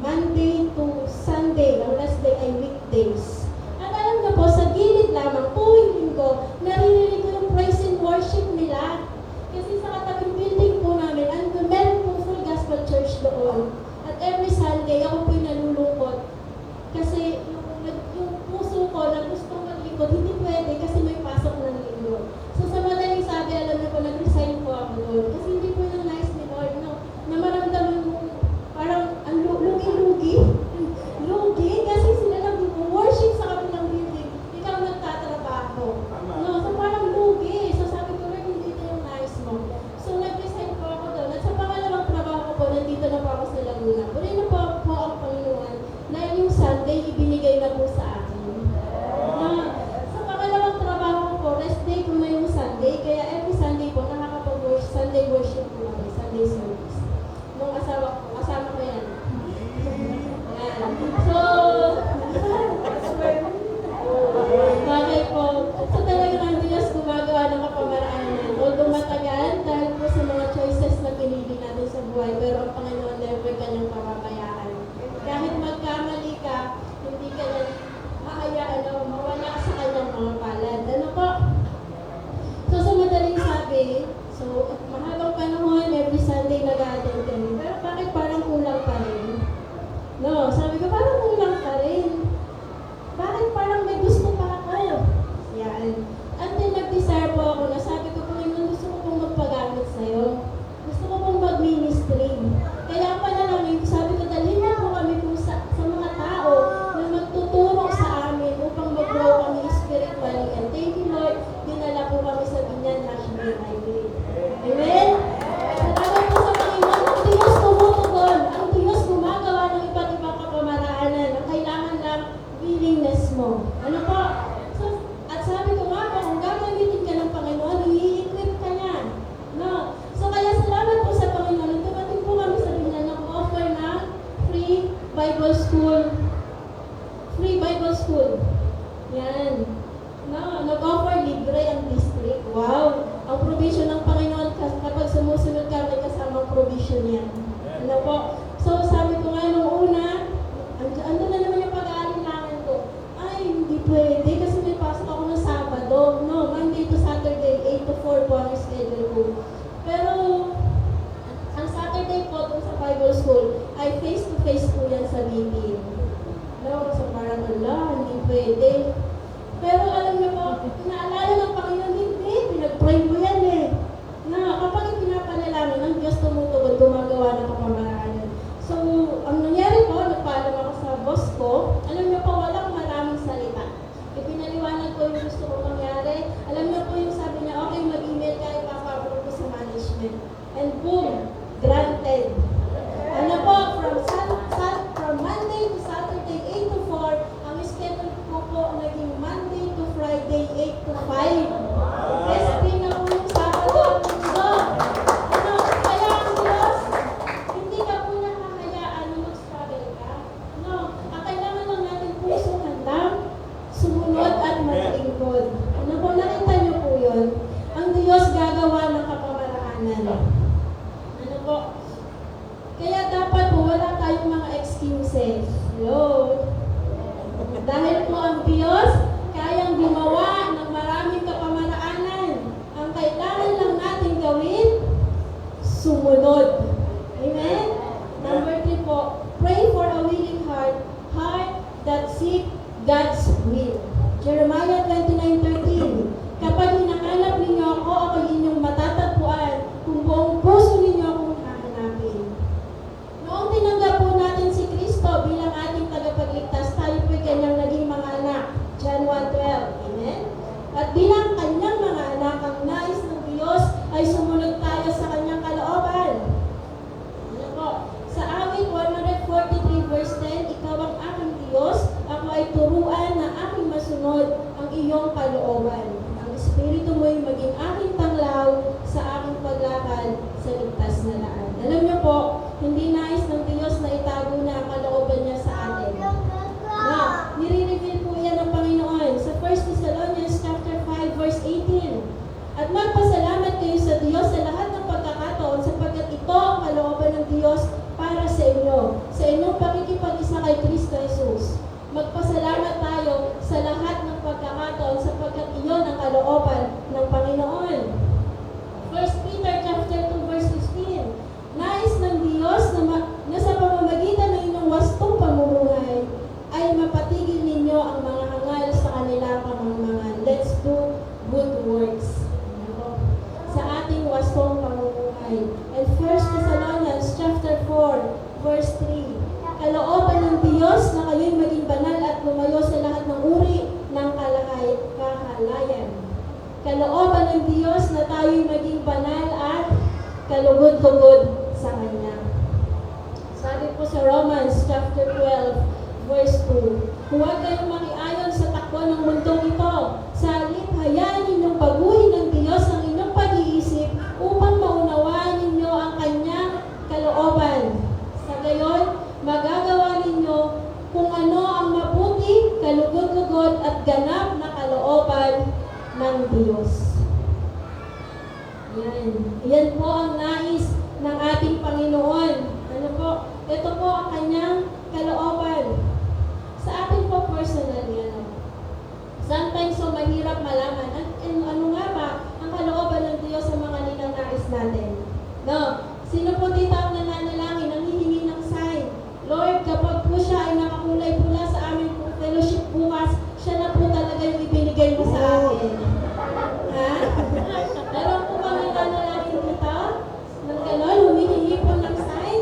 Monday to Sunday. Ang last day ay weekdays. At alam niyo po, sa gilid lamang, tuwing linggo, naririnig ko yung praise and worship nila. Kasi sa katabing building po namin, meron po full gospel church doon. At every Sunday, ako po'y nalulungkot. Kasi yung puso ko na gustong maglingkod, hindi pwede kasi may pasok ng linggo. So sa madaling sabi, alam niyo po, nag-resign po ako doon. Kasi hindi po yung nice ni Lord, no? Na maramdaman mo parang ang lugi-lugi. Lugi, kasi sila nag-worship sa kabilang building. Ikaw nagtatrabaho. No, so parang lugi. So sabi ko, Lord, hindi ito yung nice mo. So nag-resign po ako doon. At sa pangalawang trabaho ko po, nandito na po ako sa Laguna. Puri na po ang Panginoon na yung Sunday ibinigay na po sa akin. Sa pangalawang trabaho ko po, rest day ko na yung Sunday. Kaya every Sunday po, nakakapag-worship, Sunday worship po kami, Sunday service. Nung kasama ko yan. Yan. So, bagay po. So talaga ang Diyos gumagawa ng kapamaraanan. Although matagal, dahil po sa mga choices na pinili natin sa buhay, pero ang Panginoon never kanyang pababayaan. Kahit magkamali ka, hindi ka niya mahayaan o mawala sa kanyang mga palad. Ano po? So sa madaling sabi, so mahabang panahon, every Sunday nag-attend kami. Pero bakit parang kulang pa rin? No, sabi ko parang kulang pa rin. Bakit parang may gusto pa ako? Yan. Until nag-desire po ako na sabi ko, Panginoon, gusto ko pong magpagamit sa'yo. Gusto ko pong mag-ministry. Kaya ang panalangin ko, sabi ko, dalhin mo po kami po sa mga tao na magtuturo sa amin upang mag-grow kami spiritually. And thank you, Lord, dinala po kami sa Binyan National Highway. Amen? Salamat po sa Panginoon. Ang Diyos tumutugon. Ang Diyos gumagawa ng iba't ibang kapamaraanan. Ang kailangan lang, willingness mo. Ano po? So, at sabi ko nga po, kung gagamitin ka ng Panginoon, i-equip ka niya. No? So, kaya salamat po sa Panginoon. Dumating po kami sa Binyan na offer ng free Bible school. Free Bible school. Yan. No, nag-offer libre ang district. Wow! Ang provision ng Panginoon kapag decision yan. Ano po? So sabi ko nga nung una, ano na naman yung pag-aalinlangan ko? Ay, hindi pwede kasi may pasok ako ng Sabado. No, Monday to Saturday, 8 to 4 po ang schedule ko. Pero, ang Saturday po dun sa Bible School, ay face-to-face po yan sa meeting. No, so parang hindi pwede. Pero alam niyo po, inaalala ng Panginoon, hindi, pinag-pray mo yan eh. Na kapag pinapanalangin, ang Diyos tumutugon, gumagawa ng kapamarangan. So, ang nangyari po, nagpaalam ako sa boss ko, alam niyo po, walang maraming salita. Ipinaliwanag ko yung gusto kong mangyari. Alam niyo po yung sabi niya, okay, mag-email ka, ipapapro ko sa management. And boom, granted. Ano po, from Monday to Saturday, 8 to 4, ang schedule ko po naging Monday to Friday, 8 to 5. Testing ako yung Sabado at Linggo. Ano, kaya ang Diyos, hindi ka po nakahayaan na mag-struggle ka. No, ang kailangan lang natin puso handang, sumunod at maglingkod. Ano po, nakita niyo po yun? Ang Diyos gagawa ng kapamaraanan. Ano po? Kaya dapat po wala tayong mga excuses. Hello? Dahil po ang Diyos kayang gumawa ng maraming kapamaraanan. Ang kailangan lang natin gawin, sumunod. Amen? Number 3 po, pray for a willing heart that seek God's will. Jeremiah 29:13. Kapag hinahanap ninyo ako, ako inyong matatagpuan kung buong puso ninyo akong hahanapin. Noong tinanggap po natin si Kristo bilang ating tagapagligtas, tayo po'y kanyang naging mga anak. John 1:12. Amen? At bilang kanyang mga anak, ang nais ng Diyos ay sumunod tayo sa kanyang kalooban. Ano po? Sa awit 143 verse 10, ikaw ang aking Diyos, ako ay turuan na aking masunod ang iyong kalooban. Ang Espiritu mo'y maging aking tanglaw sa aking paglakad sa ligtas na daan. Alam niyo po, hindi nais ng Diyos na itago na ang kalooban niya sa atin. Na, nire-reveal po yan ng Panginoon sa 1 Thessalonians chapter 5 verse 18. At magpasalamat kayo sa Diyos sa lahat ng pagkakataon sapagkat ito ang kalooban ng Diyos para sa inyo, sa inyong pakikipag-isa kay Kristo Jesus. Magpasalamat tayo sa lahat ng pagkakataon sapagkat iyon ang kalooban ng Panginoon. 1 Peter chapter 2 verse 15. Nais ng Diyos na sa pamamagitan ng inyong wastong pamumuhay ay mapatigil ninyo ang mga hangal sa kanilang pamamahan. Let's do good works. Sa ating wastong pamumuhay. And 1 Thessalonians chapter 4 verse 3. Kalooban ng Diyos na kayo'y maging banal at lumayo sa lahat ng uri ng kahalayan. Kalooban ng Diyos na tayo'y maging banal at kalugod-lugod sa Kanya. Sabi po sa Romans chapter 12 verse 2, huwag kayong makiayon sa takbo ng mundong ito. Sa halip, hayaan ninyong baguhin ng Diyos ang inyong pag-iisip upang maunawaan ninyo ang Kanyang kalooban. Sa gayon, magagawa ninyo kung ano ang mabuti, kalugod-lugod at ganap na kalooban ng Diyos. Yan. Yan po ang nais ng ating Panginoon. Ano po? Ito po ang Kanyang kalooban. Sa atin po personally, sometimes so mahirap malaman ano nga ba ang kalooban ng Diyos sa mga ninanais natin. No? Sino po dito ang nananalangin, ang hihingi ng sign? Lord, kapag po siya ay nakakulay pula sa aming fellowship bukas, siya na po talaga yung ibinigay mo sa akin. Ha? Meron po ba nananalangin dito? Nang gano'n, humihingi po ng sign?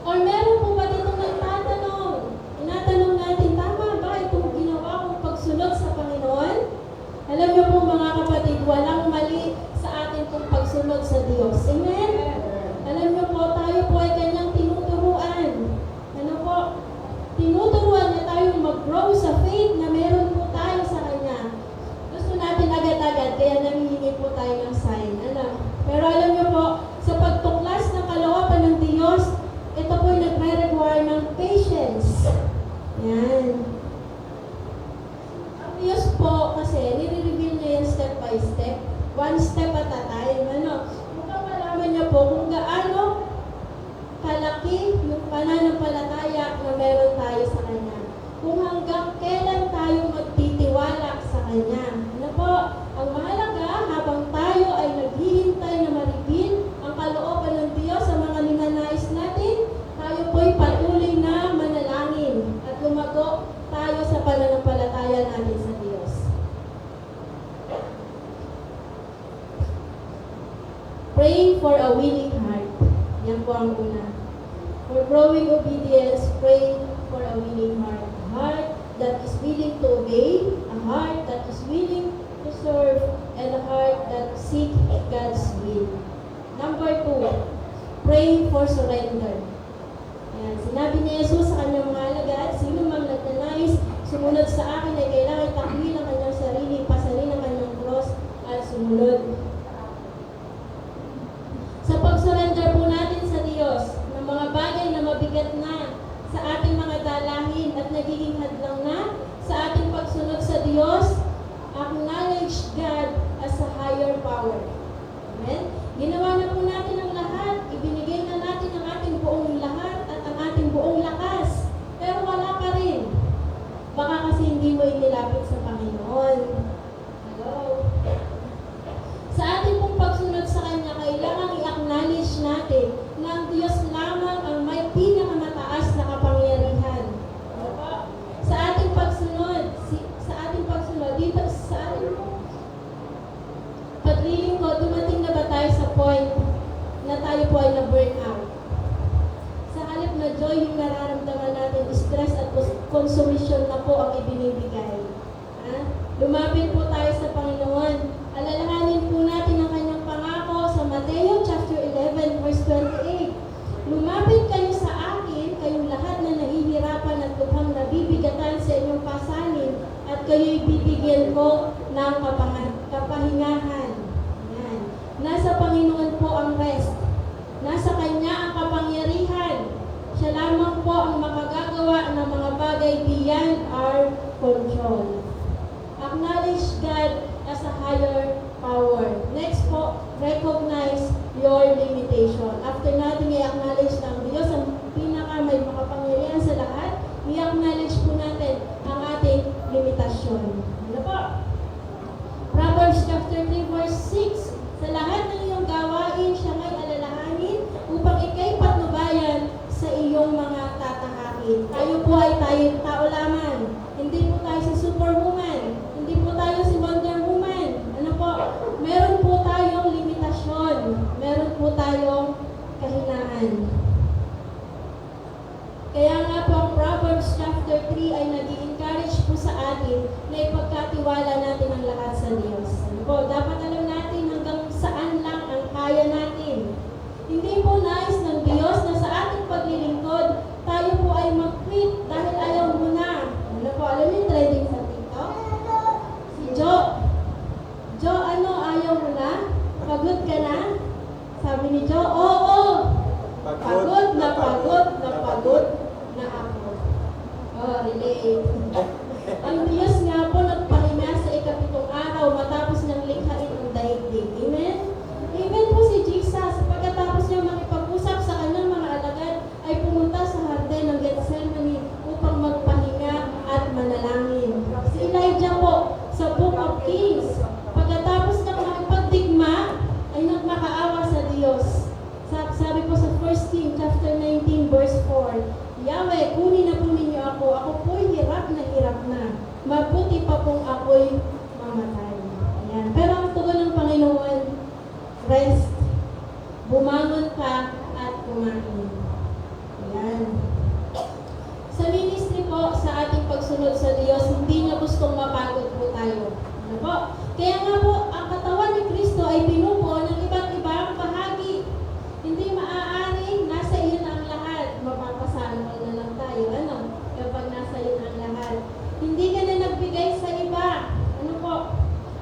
Or meron po ba dito na inatanong natin, tama ba itong ginawa kong pagsunod sa Panginoon? Alam niyo po mga kapatid, walang mali sa atin pong pagsunod sa Diyos. Amen? Alam niyo po, tayo po ay Kanyang tinuturuan. Ano po? Tinuturuan niya tayong mag-grow sa faith na meron po tayo sa Kanya. Gusto natin agad-agad, kaya nangihingi po tayo ng sign. Pero alam niyo po, sa pagtuklas ng kalooban ng Diyos, ito po ay nagre-require ng patience. Yan. Ang Diyos po kasi, nire-reveal niya yan step by step. One step at a time. Upang malaman niyo po kung gaano pananampalataya na meron tayo sa Kanya. Kung hanggang kailan tayo magtitiwala sa Kanya. Ano po? Ang mahalaga, habang tayo ay naghihintay na maribin ang kalooban ng Diyos sa mga ninanais natin, tayo po'y patuloy na manalangin at lumago tayo sa pananampalataya natin sa Diyos. Pray for a willing heart. Yan po ang una. For growing obedience, pray for a willing heart. A heart that is willing to obey, a heart that is willing to serve, and a heart that seek God's will. Number 2, pray for surrender. Ayan, sinabi ni Jesus sa kanyang mga alagad, sino mang nagnanais sumunod sa akin ay kailangan takwil ang kanyang sarili, pasalin ang kanyang cross at sumunod. Sa pag-surrender po natin sa Diyos ng mga bagay na mabigat na sa ating mga dalahin at nagiging hadlang na sa ating pagsunod sa Diyos, acknowledge God as a higher power. Amen? Ginawa na po natin ang lahat, ibinigay na natin ang ating buong lahat at ang ating buong lakas, pero wala pa rin. Baka kasi hindi mo inilapit sa Panginoon. Hello? Sa ating pong pagsunod sa Kanya, kailangan i-acknowledge natin na ang Diyos lamang ang may pinakamataas na kapangyarihan. Ano po? Sa ating pagsunod, dito sa ating paglilingkod, dumating na ba tayo sa point na tayo po ay na-burn out? Sa halip na joy, yung nararamdaman natin, stress at consumption na po ang ibinibigay. Lumapit po tayo sa Panginoon. Alalahanin po natin ang kanyang pangako sa Mateo chapter 11 verse 28. Lumapit kayo sa akin, kayong lahat na nahihirapan at lubhang nabibigatan sa inyong pasanin, at kayo'y bibigyan ko ng kapahingahan. Yan. Nasa Panginoon po ang rest. Nasa Kanya ang kapangyarihan. Siya lamang po ang makagagawa ng mga bagay beyond our control. Acknowledge God as a higher power. Next po, recognize your limitation. After natin i-acknowledge ng Diyos ang may makapangyarihan sa lahat, i-acknowledge po natin ang ating limitasyon. Ano po? Proverbs chapter 3 verse 6, sa lahat ng iyong gawain, siya may alalahanin upang ikay patnubayan sa iyong mga tatahakin. Tayo po ay tao lamang. Hindi po tayo si Superwoman. Hindi po tayo si Wonder Woman. Ano po? Meron po tayong limitasyon. Meron po tayong kahinaan. Kaya nga po ang Proverbs chapter 3 ay nag-i-encourage po sa atin na ipagkatiwala natin ang lahat sa Diyos. Ano po? Dapat alam natin hanggang saan lang ang kaya natin. Hindi po nais ng Diyos na sa ating paglilingkod, tayo po ay mag-quit dahil ayaw mo na. Ano po? Alam niyo yung trending sa TikTok? Si Jo, ano? Ayaw mo na? Pagod ka na? Sabi ni Jo, oo. Pagod na ako. Oh, relate. Ang Diyos nga po nagpahinga sa ikapitong araw matapos niyang likhain ang daigdig. Amen? Amen po si Jesus. Pagkatapos niya makipag-usap sa kanyang mga alagad, ay pumunta sa harden ng Gethsemane upang magpahinga at manalangin. Si Elijah po, sa Book of Kings, pagkatapos niyang makipagdigma, ay nagmakaawa sa Diyos. Sabi po sa 1 King chapter 19 verse 4, Yahweh, kunin na po ninyo ako. Ako po'y hirap na. Mabuti pa pong ako'y mamatay. Ayan. Pero ang tugon ng Panginoon, rest. Bumangon ka at kumain. Ayan. Sa ministry po, sa ating pagsunod sa Diyos, hindi niya gustong mapagod po tayo. Ano po? Kaya nga po, ang katawan ni Kristo ay binubuo ng iba't ibang bahagi. Hindi maaaring nasa iyo na ang lahat. Mapapasalamal na lang tayo. Ano? Kapag nasa iyo na ang lahat. Hindi ka na nagbigay sa iba. Ano po?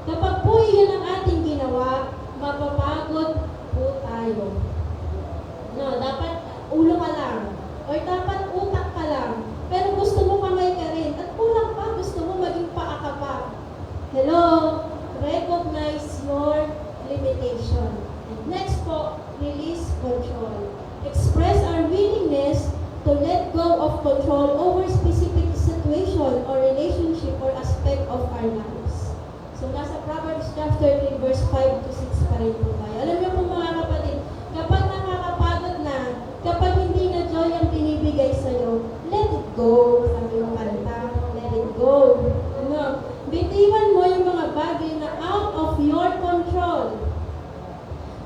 Kapag po yun ang ating ginawa, mapapagod po tayo. No, dapat ulo ka lang. O dapat utak ka lang. Pero gusto mo kamay ka rin. At kulang pa, gusto mo maging paa ka pa. Hello? Recognize your limitation. And next po, release control. Express our willingness to to let go of control over specific situation or relationship or aspect of our lives. So, nasa Proverbs chapter 3, verse 5 to 6 pa rin po tayo. Alam niyo po mga kapatid, kapag nakakapagod na, kapag hindi na joy ang binibigay sa'yo, let it go. Sabi ng kanta, let it go. Ano? Bitiwan mo yung mga bagay na out of your control.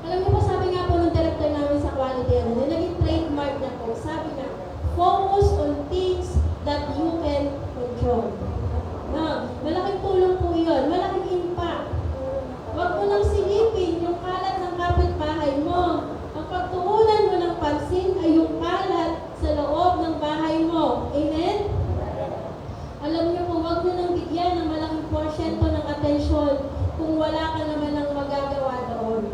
Alam niyo po, sabi nga po ng director namin sa quality, naging trademark na po, sabi na, focus on things that you can control. Malaking tulong po yun, malaking impact. Huwag mo nang silipin yung kalat ng kapitbahay mo. Ang pagtuunan mo ng pansin ay yung kalat sa loob ng bahay mo. Amen? Alam niyo po, huwag mo nang bigyan ng malaking porsyento ng atensyon kung wala ka naman ng magagawa doon.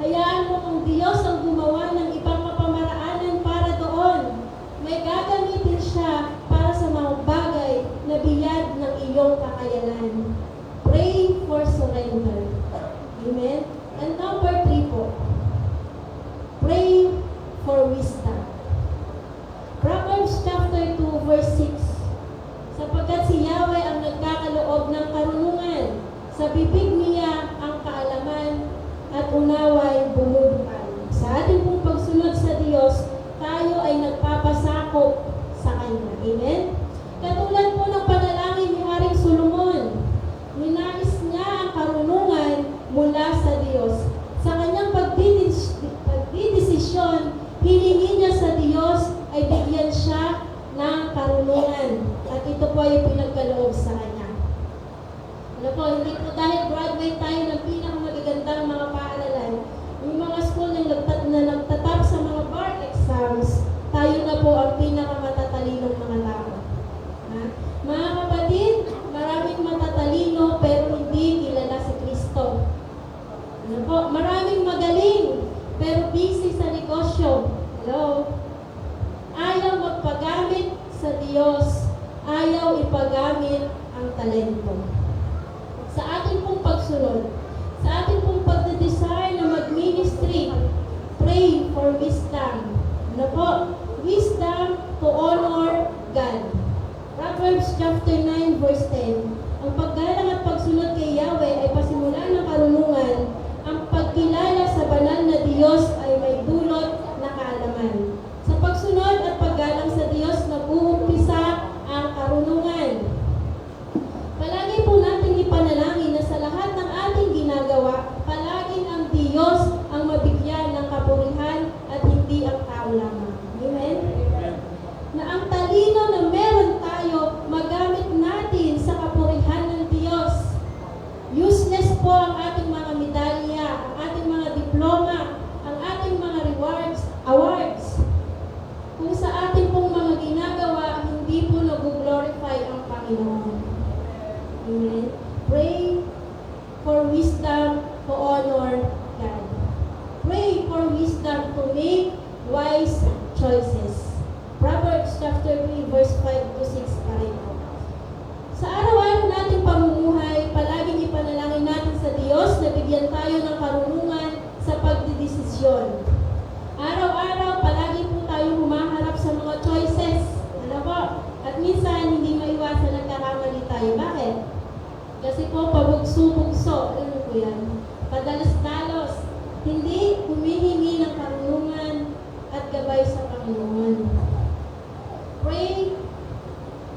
Hayaan mo kung Diyos ang gumawa ng ibang kapamaraanan para doon. May gagamitin siya para sa mga bagay na biyad ng iyong kakayanan. Pray for surrender. Amen? And number 3 po, pray for wisdom. Proverbs chapter 2, verse 6. Sapagkat si Yahweh ang nagkakaloob ng karunungan, sa bibig niya ang kaalaman at unaway bumubukal. Sa ating pong pagsunod sa Diyos, tayo ay nagpapasakop sa Kanya. Amen? Katulad po ng panalangin ni Haring Solomon, ninais niya ang karunungan mula sa Diyos. Sa kanyang pagdidesisyon, hilingin niya sa Diyos ay bigyan siya ng karunungan. At ito po ay pinagkaloob sa kanya. Ano po, hindi po dahil graduate tayo ng pinakamagagandang mga paaralan, yung mga school na nagtatap sa mga bar exams, tayo na po ang pinakamatatalino mga tao. Ha? Mga kapatid, maraming matatalino pero hindi kilala si Kristo. Ano po? Maraming magaling pero busy sa negosyo. Hello? Ayaw magpagamit sa Diyos. Ayaw ipagamit ang talento. Sa ating pong pagsunod, sa ating pong pagdedesire na mag-ministry, pray for wisdom. Ano po? Wisdom to honor God. Proverbs chapter 9, verse 10. Ang paggalang at pagsunod kay Yahweh ay pasimulan ng karunungan. Ang pagkilala sa banal na Diyos ay may dulot na kaalaman. Sa pagsunod at paggalang sa Diyos, nag-uumpisa ang karunungan. Palagi po natin ipanalangin na sa lahat ng ating ginagawa, palaging ang Diyos ang mabigyan ng kapurihan at hindi ang tao lamang. Amen? Na ang talino na meron tayo, magamit natin sa kapurihan ng Diyos. Useless po ang ating mga medalya, ang ating mga diploma, ang ating mga awards. Kung sa ating pong mga ginagawa, hindi po nag-glorify ang Panginoon. Amen? Pray for wisdom to honor God. Pray for wisdom to make wise choices. Proverbs chapter 3, verse 5 to 6 pa rin po. Sa araw-araw nating pamumuhay, palaging ipanalangin natin sa Diyos na bigyan tayo ng karunungan sa pagdidesisyon. Araw-araw, palagi po tayo humaharap sa mga choices. Ano po? At minsan, hindi maiwasan nagkakamali tayo. Bakit? Kasi po, pabugso-bugso. Alam mo po yan? Padalos-dalos. Hindi humihingi ng karunungan at gabay sa Panginoon. Pray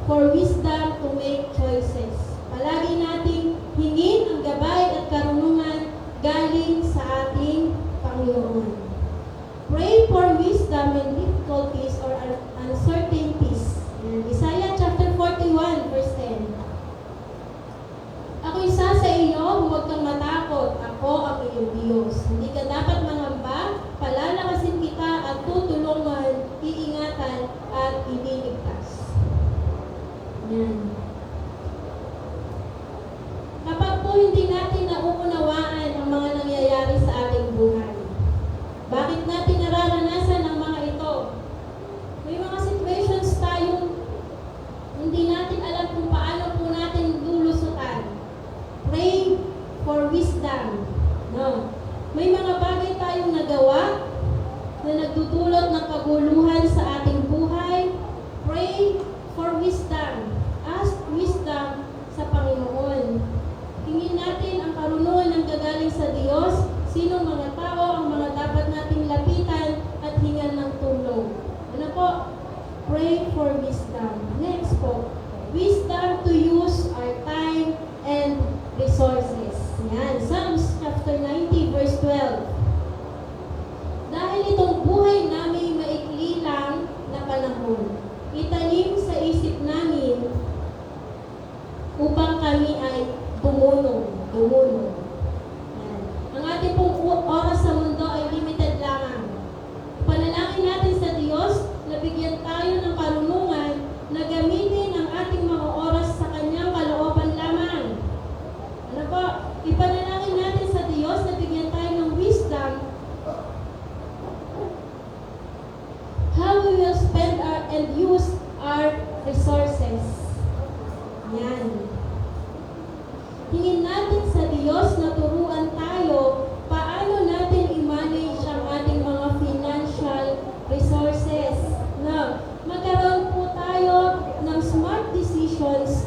for wisdom to make choices. Palagi nating hingin ang gabay at karunungan galing sa ating Panginoon. Pray for wisdom in difficulties or uncertainties. Isaiah chapter 41, verse 10. Ako isa sa iyo, huwag kang matakot. Ako ang iyong Diyos. Hindi ka dapat mangamba, palalakasin kita at tutulungan, iingatan at ililigtas. Yan. Kapag po hindi natin nauunawaan ang mga nangyayari sa ating buhay, bakit natin nararanasan ang mga ito? May mga situations tayong hindi natin alam kung paano po natin lulusutan. Pray for wisdom. No. May mga bagay tayong nagawa na nagdudulot ng kaguluhan sa ating buhay, Sinong mga tao ang mga dapat nating lapitan at hingan ng tulong. Ano po? Pray for wisdom. Next po, wisdom to use our time and resources. Yan, Psalms chapter 90 verse 12. Dahil itong buhay namin maikli lang na panahon, itanim sa isip namin upang kami ay dumulong. Yan. Ang ating pong oras sa mundo ay limited lamang. Panalangin natin sa Diyos na bigyan tayo ng karunungan na gamitin ang ating mga oras sa Kanyang kalooban lamang. Ano po? Ipanalangin natin sa Diyos na bigyan tayo ng wisdom how we will spend and use our resources. Yan. Hingin natin sa Diyos na turuan tayo paano natin i-manage ang ating mga financial resources. Na magkaroon po tayo ng smart decisions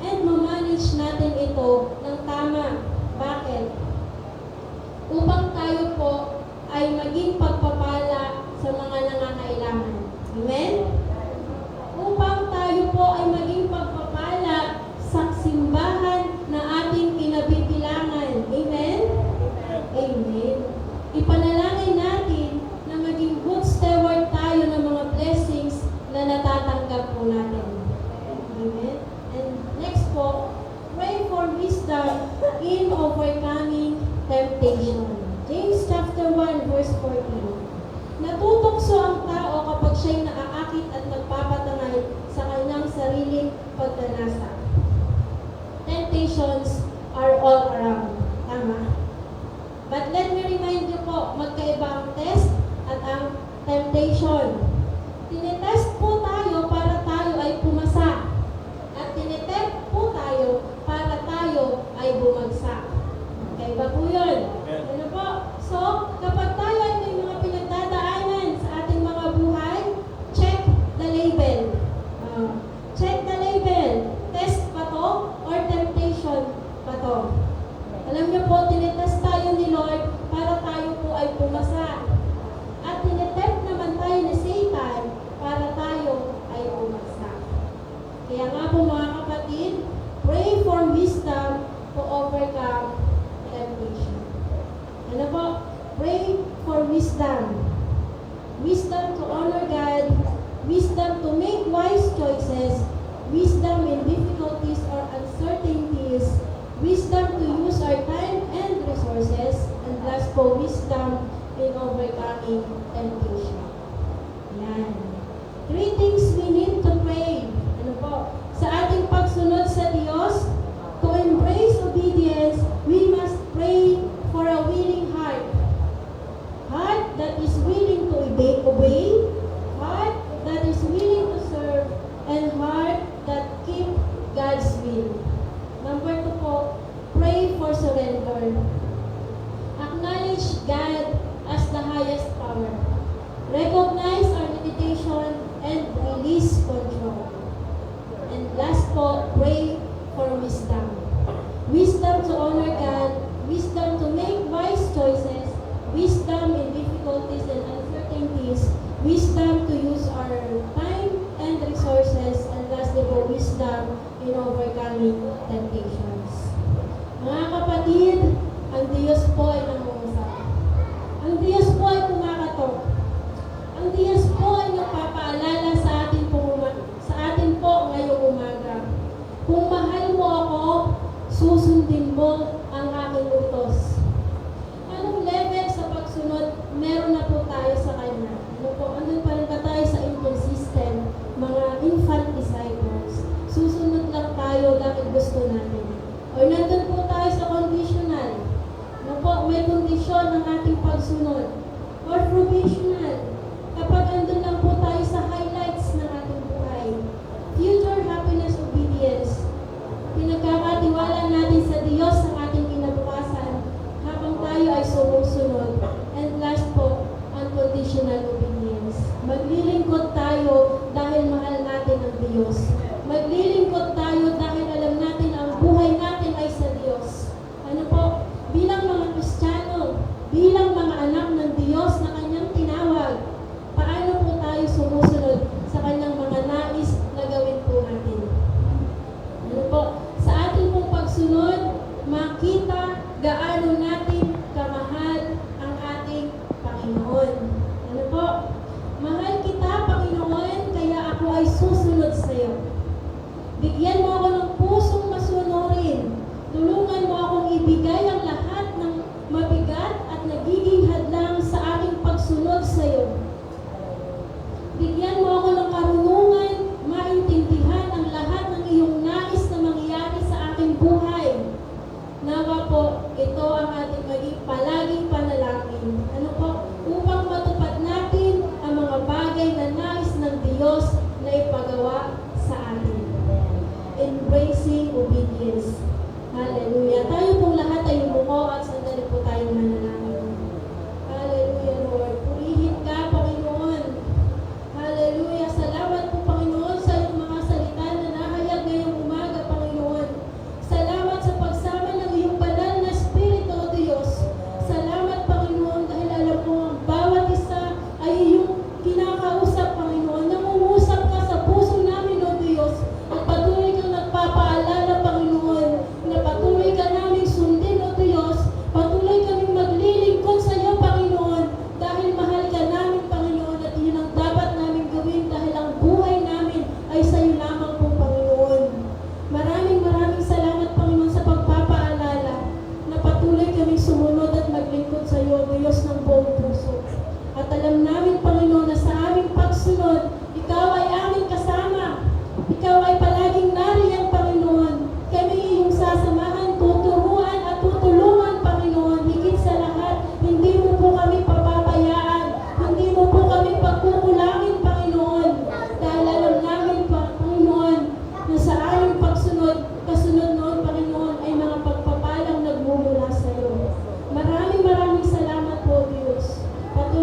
and ma-manage natin ito ng tama. Bakit? Upang tayo po ay maging pagpapala sa mga nangangailangan. Amen? Upang tayo po ay maging pagpapala sa simbahan na ating kinabibilangan. Amen? Amen. Ipanalangin natin na maging good steward tayo ng mga blessings na natatanggap po natin. Amen? And next po, pray for wisdom in overcoming temptation. James chapter 1 verse 14. Natutokso ang tao kapag siya'y naaakit at nagpapatangay sa kanyang sariling pagdanasa. Temptations are all around. Tama? But let me remind you po, magkaiba ang test at ang temptation. Tinetest po tayo para tayo ay pumasa. At tinetempt po tayo para tayo ay bumagsak. Magkaiba po yun. Ano po? So, kapag tayo ay may mga pinagdadaanan sa ating mga buhay, check the label. Check the label. Test ba to or temptation ba to? Alam niyo po, tinetest tayo ni Lord para tayo po ay pumasa. At tinetempt naman tayo ni Satan para tayo ay bumagsak. Kaya nga po mga kapatid, pray for wisdom to overcome temptation. Ano po? Pray for wisdom. Wisdom to honor God, wisdom to make wise choices, wisdom in difficulties or uncertainties, wisdom to use our time and resources, and last po, wisdom in overcoming temptation. Yan. 3 things we need to pray. Ano po? Sa ating pagsunod sa Diyos, to embrace obedience, we must pray for a willing heart. Heart that is willing to obey, heart that is willing to serve, and heart that keep God's will. Number 2 po, pray for surrender. Acknowledge God as the highest power. Recognize our limitation and release control. And last po, pray for wisdom. Wisdom to honor God, wisdom to make wise choices, wisdom in difficulties and uncertainties, wisdom to use our time and resources, and lastly po, wisdom in overcoming temptations. Mga kapatid, ang Diyos po ay nangungusap. Ang Diyos po ay kumakatok. Ang Diyos po ay nagpapaalala sa atin po ngayong umaga. Kung mahal mo ako, susundin mo ang aking utos. Anong level sa pagsunod meron na po tayo sa Kanya? Ano po? Andun pa rin ba tayo sa inconsistent, mga infant disciples? Susunod lang tayo dahil gusto natin. O nandun po tayo sa conditional. Ano po? May kondisyon ng ating pagsunod. Or provisional. Kapag andun lang po tayo sa highlights ng ating buhay. Future happiness obedience. Pinagkakatiwala natin sa Diyos ang ating kinabukasan habang tayo ay sumusunod. And last po, unconditional obedience. Maglilingkod tayo dahil mahal natin ang Diyos. Maglilingkod tayo dahil alam natin ang buhay natin ay sa Diyos. Ano po? Bilang mga Kristiyano,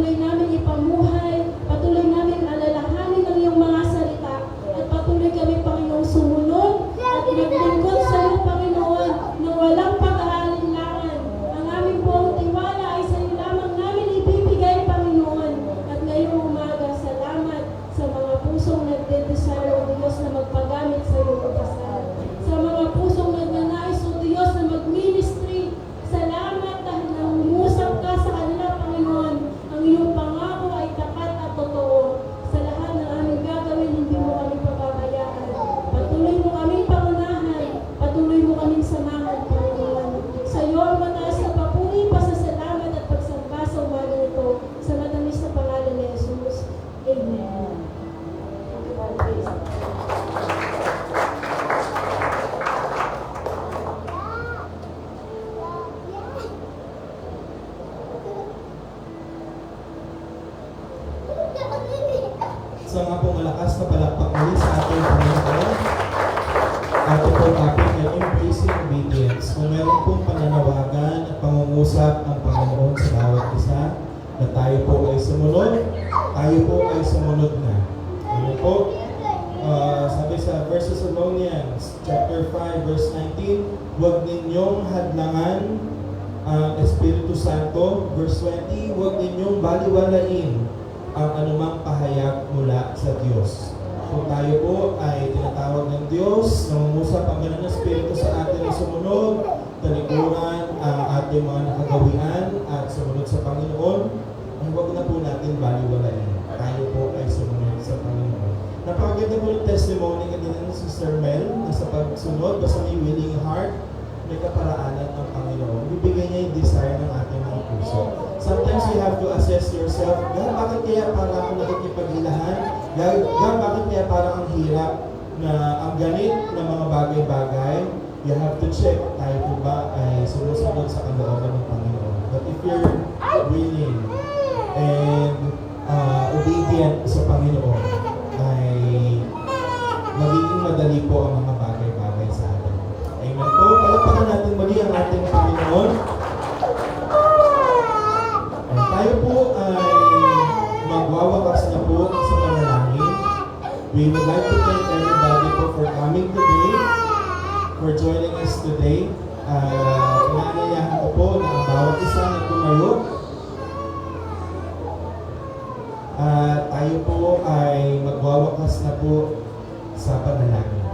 patuloy namin ipamuhay, patuloy namin alalahanin ang iyong mga salita, at patuloy kami, Panginoon, sumunod at maglingkod sa iyo, Panginoon, na walang pag-aalinlangan. Ang aming buong tiwala ay sa iyo lamang namin ibibigay, Panginoon. At ngayong umaga, salamat sa mga pusong nagde-desire, O Diyos, na magpagamit sa iyong kasal. Sa mga pusong nagnanais, O Diyos, na mag-ministry, salamat dahil nangungusap ka sa kanila, Panginoon. Ang iyong pangako ay tapat at totoo. Sa lahat ng aming gagawin, hindi mo kami pababayaan. Patuloy mo kaming pangunahan, patuloy mo kaming samahan, Panginoon. Sa iyo ang mataas na papuri, pasasalamat at pagsamba sa umaga nito. Sa matamis na pangalan ni Jesus. Amen. Sa nga pong malakas na palakpak muli sa ating Panginoon. Ating pong topic ay embracing obedience. Kung meron pong pananawagan at pangungusap ang Panginoon sa bawat isa, na tayo po ay sumunod, tayo po ay sumunod na. Ano po? Sabi sa 1 Thessalonians chapter 5 verse 19, huwag ninyong hadlangan ang Espiritu Santo. Verse 20, huwag ninyong baliwalain ang anumang pahayag mula sa Diyos. Kung tayo po ay tinatawag ng Diyos, nangungusap ang ganang Espiritu sa atin na sumunod, talikuran ang ating mga nakagawian at sumunod sa Panginoon, ay huwag na po natin baliwalain. Tayo po ay sumunod sa Panginoon. Napakaganda po yung testimony kanina ni Sister Mel na sa pagsunod, basta may willing heart, may kaparaanan ang Panginoon. Bibigyan niya yung desire ng ating mga puso. Sometimes you have to assess yourself, bakit kaya para ako nakikipaghilahan? Bakit kaya parang ang hirap na ang ganit ng mga bagay-bagay? You have to check, tayo po ba ay sumusunod sa kalooban ng Panginoon? But if you're willing and obedient sa Panginoon, ay magiging madali po ang mga bagay-bagay sa atin. Amen po. Palakpakan natin muli ang ating Panginoon. Tayo po ay magwawakas na po sa panalangin. We would like to thank everybody po for coming today, for joining us today. Inaanyayahan ko po na ang bawat isa na tumayo. Tayo po ay magwawakas na po sa panalangin.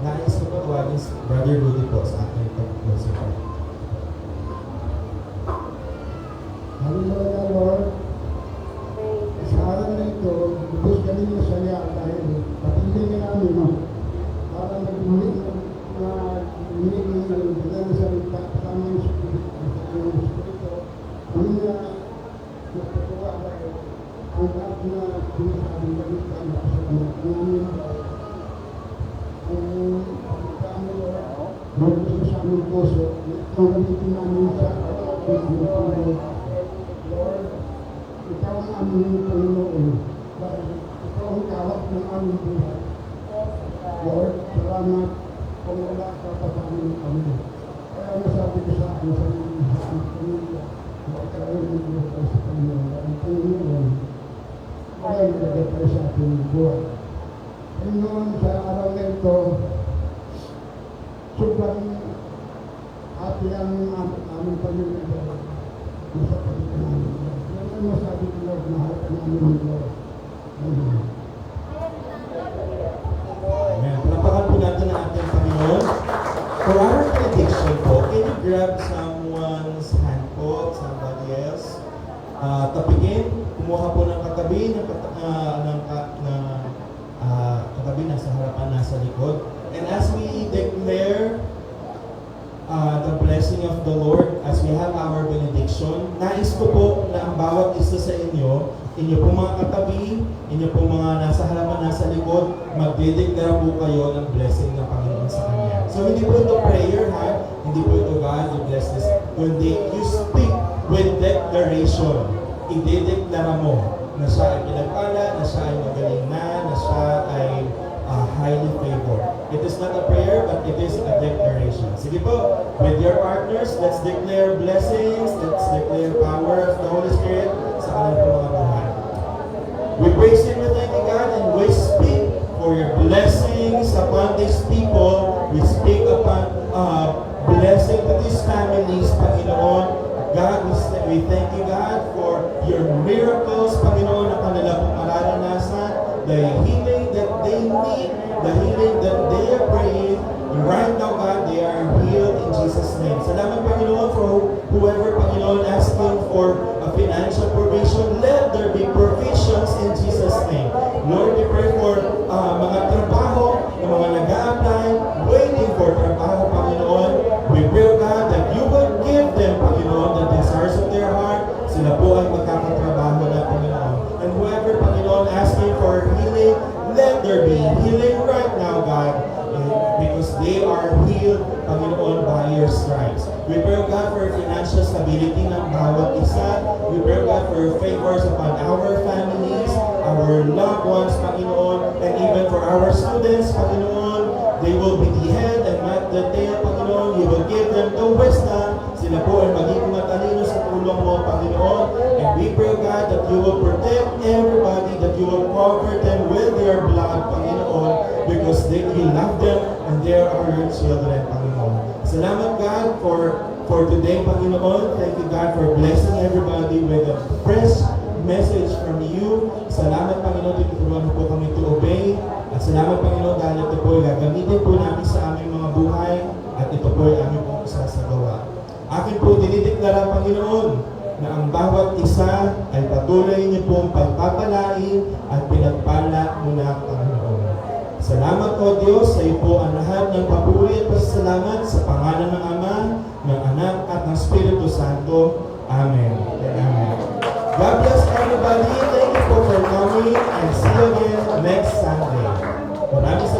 Nais ko po tawagin si Brother Rudy po sa ating pag-closing po. Hallelujah, Lord. Sa araw na ito, lubos kami ng saya dahil patigil ka namin, no? Para nagmulit na minig ng nalulungan na salita kasama yung Espiritu. Kami na nagpatuwa dahil ang lahat na sinasabing balikan na sa anak namin. Ang pagkakaan mo, Lord, gusto sa aming puso, ang gamitin namin sa Panginoon. Lord, ikaw ang aming Panginoon. Dahil ikaw ang kawat ng aming buhay. Lord, salamat kung wala ka pa sa aming kami. Kaya nasabi ko sa akin sa aming pamilya, magkaroon ng buhay sa Panginoon. Ang Panginoon, ay nagagapay sa ating buhay. Panginoon, sa araw na ito, sobrang hati ang aming pamilya. Nasa pagkakas namin. Yan ang masabi ko, Lord, mahal ka namin, Lord. Amen. Amen. Palapakan po natin ang ating Panginoon. For our benediction po, can you grab someone's hand po, somebody else? Tapigin, kumuha po ng katabi, katabi nasa harapan, nasa likod. And as we declare the blessing of the Lord, as we have our benediction, nais ko po na ang bawat isa sa inyo pong mga katabi, inyo pong mga nasa harapan, nasa likod, magdedeklara po kayo ng blessing ng Panginoon sa Kanya. So hindi po ito prayer, ha? Hindi po ito God, you bless this. Kundi you speak with declaration. Idedeklara mo na siya ay pinagpala, na siya ay magaling na siya ay highly favored. It is not a prayer, but it is a declaration. Sige po, with your partners, let's declare blessings, let's declare power of the Holy Spirit sa kanilang miracles, Panginoon, na kanila pong mararanasan, the healing that they need, the healing that they are praying. And right now, God, they are healed in Jesus' name. Salamat, Panginoon, for whoever, Panginoon, asking for a financial provision. Let there be provisions in Jesus' name. Lord, we pray for mga trabaho, yung mga nag-a-apply, waiting for trabaho, Panginoon. We pray, God, that you will give them, Panginoon, the desires of their heart. Sila po ay magkakatrabaho na, Panginoon. And whoever, Panginoon, asking for healing, let there be healing right now, God, because they are healed, Panginoon, by your stripes. We pray, God, for financial stability ng bawat isa. We pray, God, for favors upon our families, our loved ones, Panginoon, and even for our students, Panginoon. They will be the head and not the tail, Panginoon. You will give them the wisdom. Sila po ay magiging matalino sa tulong mo, Panginoon. And we pray, God, that you will protect everybody, that you will cover them with your blood, Panginoon, because you love them and they are your children, Panginoon. Salamat, God, for today, Panginoon. Thank you, God, for blessing everybody with a fresh message from you. Salamat, Panginoon, tutulungan mo po kami to obey. At salamat, Panginoon, dahil ito po gagamitin po namin sa aming mga buhay at ito po ay aming pong isasagawa. Akin po dinideklara, Panginoon, na ang bawat isa ay patuloy niyo pong pagpapalain at pinagpala mo na, Panginoon. Salamat, O Diyos, sa iyo po ang lahat ng papuri at pasasalamat sa pangalan ng Ama, ng Anak at ng Espiritu Santo. Amen. Amen. God bless everybody. Thank you for coming and see you again next Sunday. Maraming salamat.